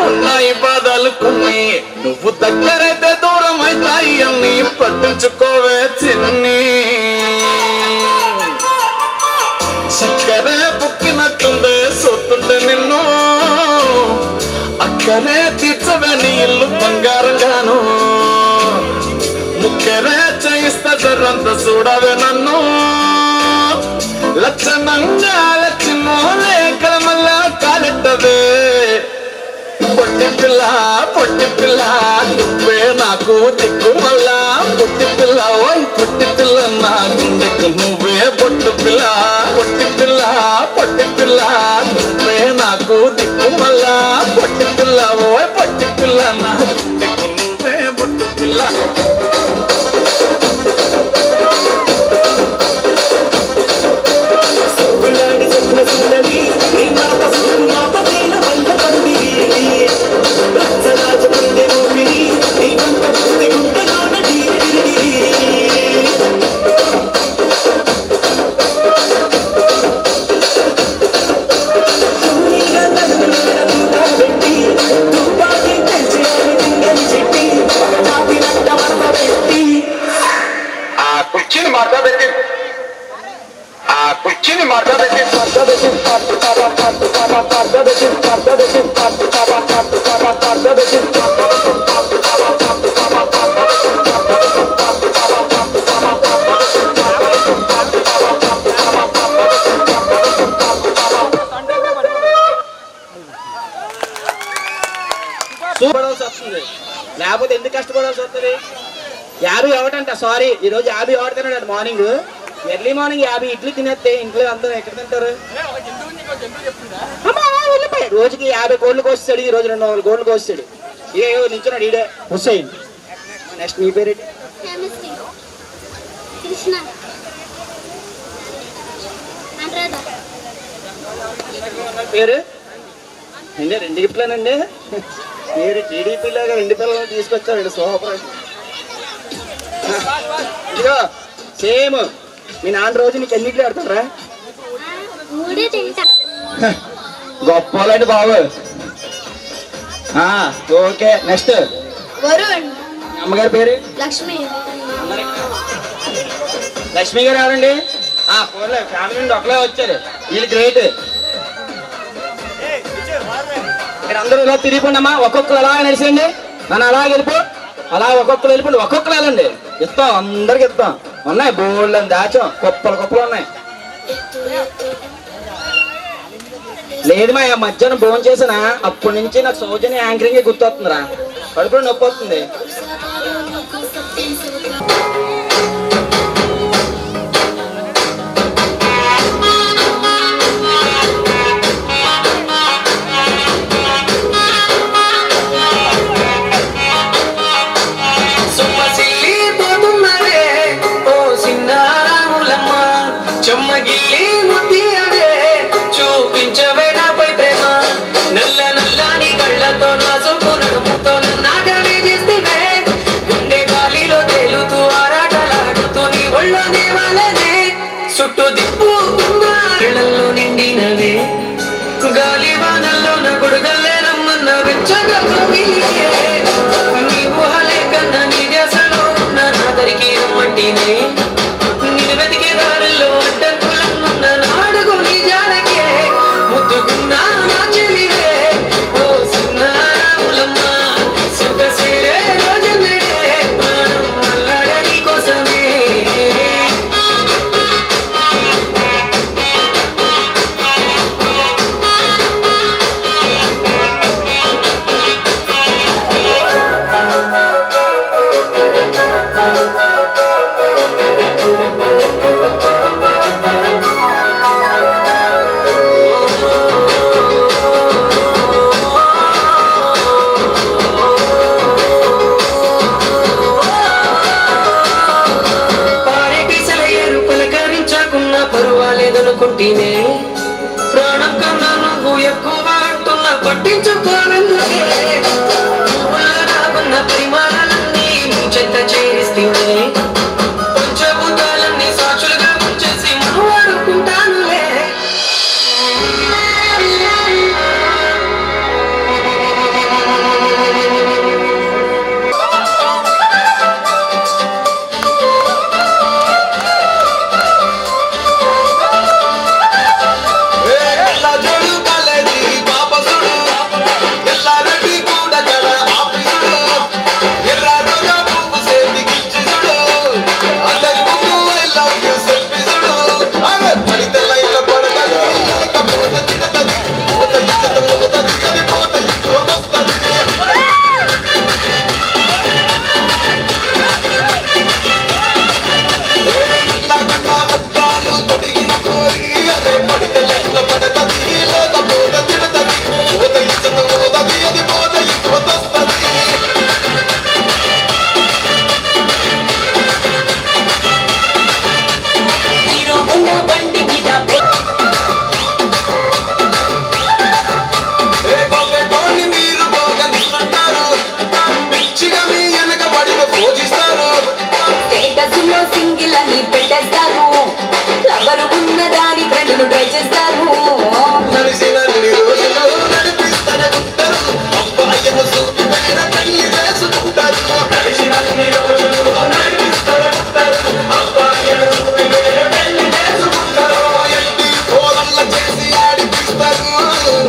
Speaker 15: ఉన్నాయి బాధలు కొన్ని నువ్వు దగ్గరైతే దూరం అవుతాయి అన్ని పట్టించుకోవే చిన్ని చక్కరే పుక్కినట్టుండే సొత్తుండే నిన్ను అక్కడే తీర్చవే నీ ఇల్లు బంగారంగాను ముఖ్యరే చేయిస్తా జరంత చూడవే నన్ను లక్షణంగా లక్ష్మోలే కలమల్లా కాలెట్టవే పొట్టి పిల్ల నువ్వే నాకు దిక్కు మళ్ళా పొట్టి పిల్ల ఓయ్ పొట్టి పిల్ల నా గుండెకు నువ్వే పొట్టు పిల్ల నువ్వే నాకు దిక్కు మళ్ళా పొట్టి పిల్ల ఓయ్ పొట్టి పిల్ల నా గుండెకు నువ్వే పొట్టు పిల్ల
Speaker 14: లేకపోతే ఎందుకు కష్టపడాల్సి వస్తుంది 50 ఒకటంట సారీ ఈరోజు 50 ఆడుతున్నాడు మార్నింగ్ ఎర్లీ మార్నింగ్ 50 ఇడ్లీ తినేస్తే ఇంట్లో అందరూ ఎక్కడ తింటారు రోజుకి 50 కోళ్ళు కోస్తాడు ఈ రోజు 200 కోళ్ళు కోస్తాడు నించున్నాడు ఈడే హుస్సేన్ నెక్స్ట్ మీ పేరు పేరు అండి 2 గిఫ్ట్లేనండి మీరు టీడీపీలాగా 2 పిల్లలు తీసుకొచ్చారు సూపర్ ఇదిగో సేమ్ మీ నాన్న రోజు నీకు ఎన్నిట్లు ఆడతారా గొప్పలండి బాబు ఓకే నెక్స్ట్ అమ్మగారి పేరు లక్ష్మి గారు ఎవరండి ఫ్యామిలీ నుండి ఒకలే వచ్చారు వీళ్ళు గ్రేట్ మీరు అందరూ ఇలా తిరిగిపోండి అమ్మా ఒక్కొక్కరు అలా నడిచండి నన్ను అలా వెళ్ళిపో అలా ఒక్కొక్కరు వెళ్ళిపోండి ఒక్కొక్కరు వెళ్ళండి ఇస్తాం అందరికి ఇస్తాం ఉన్నాయి బోల్డ్ అని దాచాం కుప్పలు ఉన్నాయి లేదు మా మధ్యాహ్నం భోజనం చేసిన అప్పటి నుంచి నాకు సౌజన్య యాంకరింగ్ గుర్తొస్తుందిరా కడుపులో నొప్పి వస్తుంది
Speaker 16: నీ ఊహలే కన్నా నీ దేశంలో ఉన్న నాదరికి రమ్మంటేనే నేను వెతికే దారుల్లో అడ్డంకులన్న నాడుగు నీ జాడకే ముద్దుకున్నా నా చెలివే ఓ సున్నాములమ్మ సుఖ సేరే రోజు నేడే ప్రాణం అల్లాడ నీ కోసమే పరువాలేదనుకుంటేనే ప్రాణం కన్నా నువ్వు ఎక్కువ అంటున్నా పట్టించుకోనందుకే నాకున్న పరిమాణాలన్నీ నీ చెంత చేరిస్తేనే పంచభూతాలన్నీ సాక్షులుగా ఉంచేసి మనం వాడుకుంటానులే సింగిల్ అని పెట్టేస్తారు ఎవరు ఉన్న దాని ఫ్రెండ్ను ట్రై చేస్తారు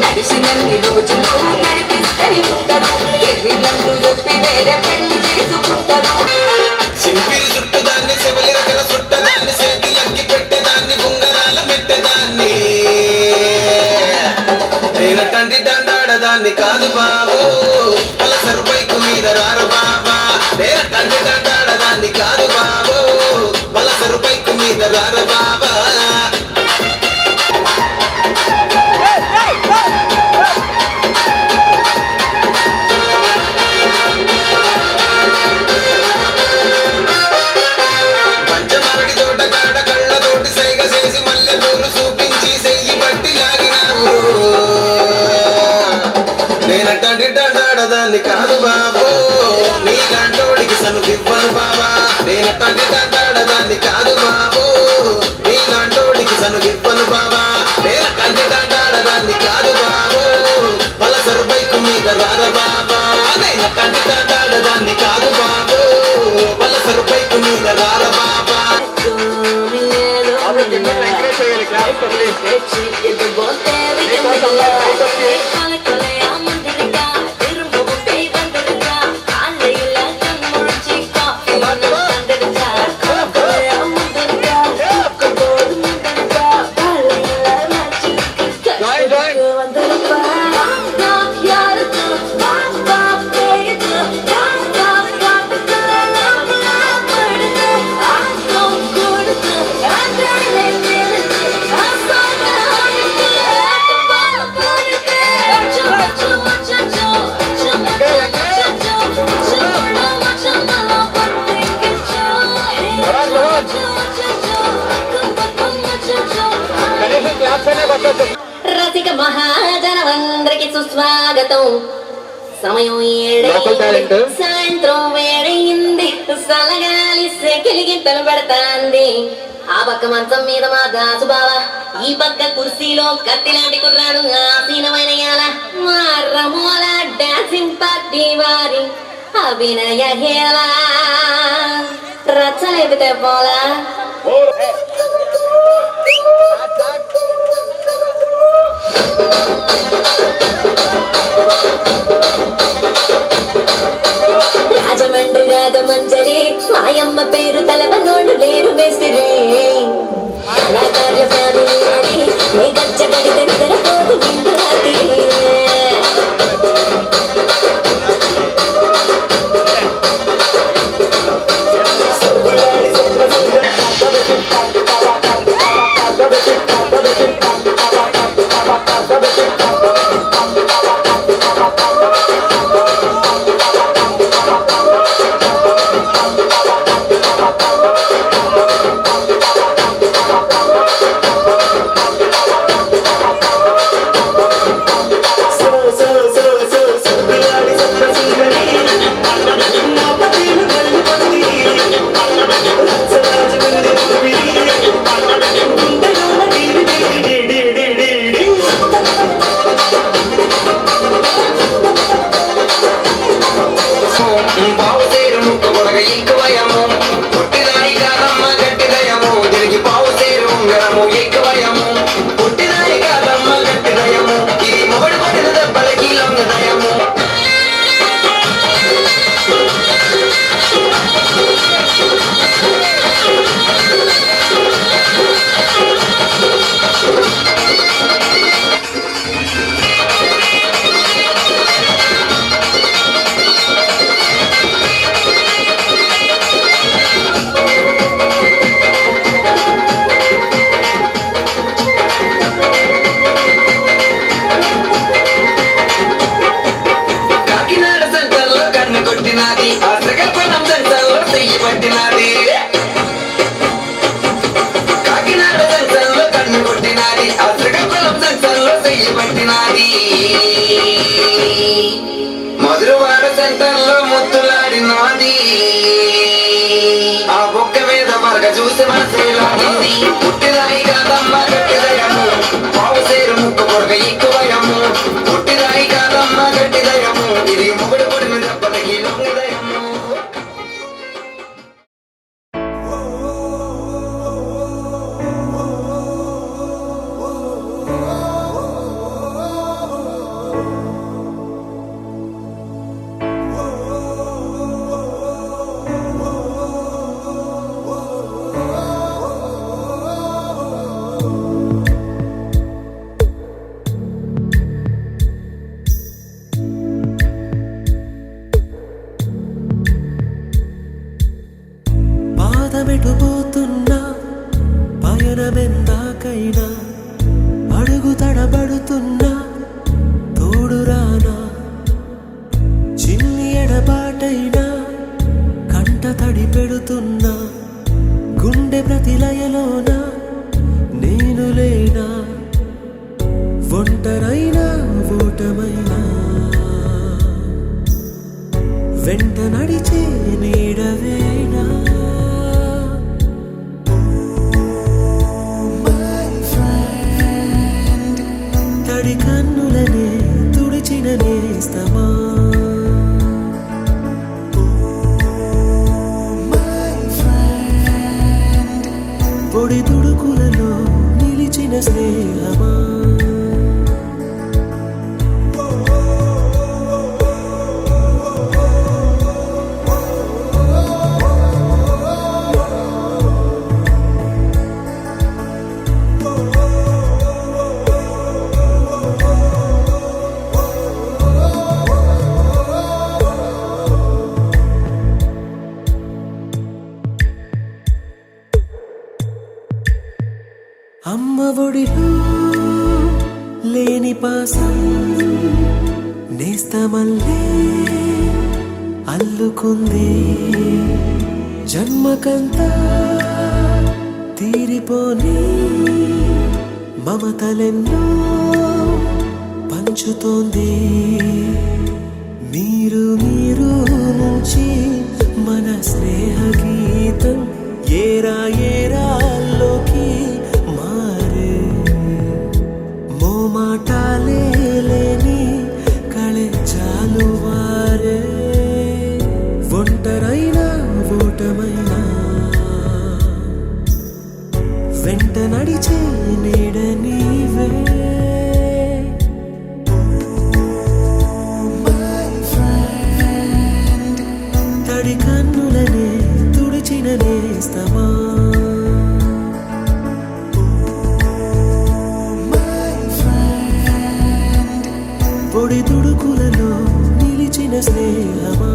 Speaker 16: నడిచినన్ని రోజులు నడిపిస్తని ఉంటారు ఎర్రిలందు చెప్పి వేరే పెళ్లి చేసుకుంటారు
Speaker 15: సింపిల్ చుట్టదాన్ని సెవలి రకల చుట్టదాన్ని సేతిలకి పెట్టేదాన్ని ఉంగరాల పెట్టేదాన్ని నేను తండ్రి దండాడదాన్ని కాదు బాబు పలసరు బైకు మీద రారు బాబా నేను తండ్రి దండాడదాన్ని కాదు బాబు పలసరు బైకు మీద రారు బాబా నేనటాడాడదాన్ని కాదు బాబు నీలాంటోడికి సనుగివ్వను బాబా నేనటాడాడదాన్ని కాదు బాబు నీలాంటోడికి సనుగివ్వను బాబా నేనటాడాడదాన్ని కాదు బాబు పలసరు బైకు మీద రార బాబా నేనటాడాడదాన్ని కాదు బాబు పలసరు బైకు మీద రార బాబా
Speaker 17: రసిక మహాజనమందరికి సుస్వాగతం. సమయం 7 సాయంత్రం వేడయింది. సలగాలి సెకిలిగింతలు పెడతాంది. ఆ పక్క మంచం మీద మా దాసు బావ, ఈ పక్క కుర్సీలో కత్తిలాంటి కుర్రాడు ఆసీనమైన యాల మా రమోల డాన్సింగ్ పార్టీ వారి అభినయ హేళ రచ్చలేపితే పోలా రాజమండ్రి రాజమంజరి మాయమ్మ పేరు తలపనోళ్ళు లేరు బెస్టిరే నా కార్య ఫ్యామిలీ అని నీ గచ్చ గడితే నిద్రపోదు నిండు రాత్రి
Speaker 15: మధురవాడ సెంటర్లో ముద్దులాడినది ఆ బొక్క మీద మరగ చూసి మనసేలాగింది పుట్టిరాయి కాదమ్మ గట్టిదయము పావుసేరు ముక్క పొడగ ఎక్కువయము పుట్టిరాయి కాదమ్మ గట్టిదయము ఇది మొగుడు పొడిన దెబ్బలకి లొంగుదయము
Speaker 4: పాదమెటుపోతున్నా పయనమెందాకైనా అడుగు తడబడుతున్నా తోడురానా చిన్ని ఎడబాటైనా కంట తడి పెడుతున్నా గుండె ప్రతిలయలోన నేను లేనా ఒంటరైనా ఓటమైనా వెంట నడిచే నీడవేనా తడి కన్నులనే తుడిచిన నేస్తమా పొడి తుడుకులలో నిలిచిన స్నేహమా అమ్మ ఒడిలో లేని పాసం నేస్తమల్లే అల్లుకుంది జన్మకంతా తీరిపోని మమతలెన్నో పంచుతోంది మీరు మీరు నుంచి మన స్నేహ గీతం ఏరా ఏరాల్లోకి మారే మోమాటాలే లేని కళే చాలు పొడి తుడుకులలో నిలిచిన స్నేహమా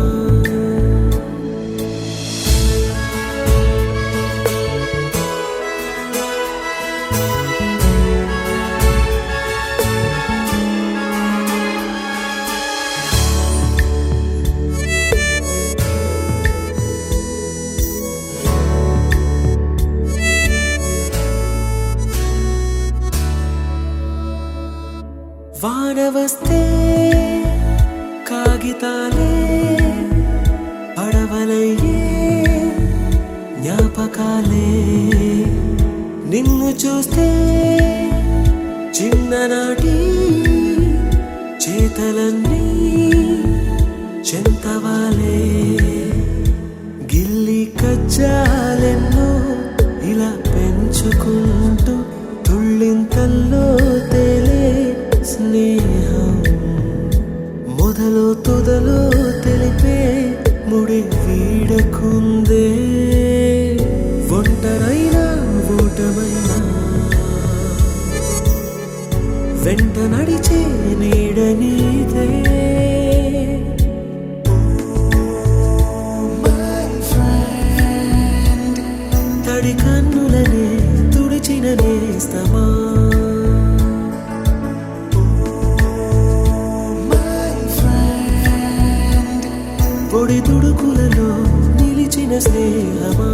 Speaker 4: వాన వస్తే కాగితాలే పడవలయ్యే జ్ఞాపకాలే నిన్ను చూస్తే చిన్ననాటి చేతలన్నీ చెంతవాలే గిల్లి కజ్జాలెన్నో ఇలా పెంచుకుంటూ తుళ్ళింతల్లో తేలే స్నేహం మొదలు తొదలు తెలిపే ముడి వీడకుందే ఒంటరైనా ఓటమైనా వెంట నడిచే నీడ నీదే తడి కన్నులనే తుడిచిన నేస్తమా పొడి తుడుకులలో నిలిచిన స్నేహమా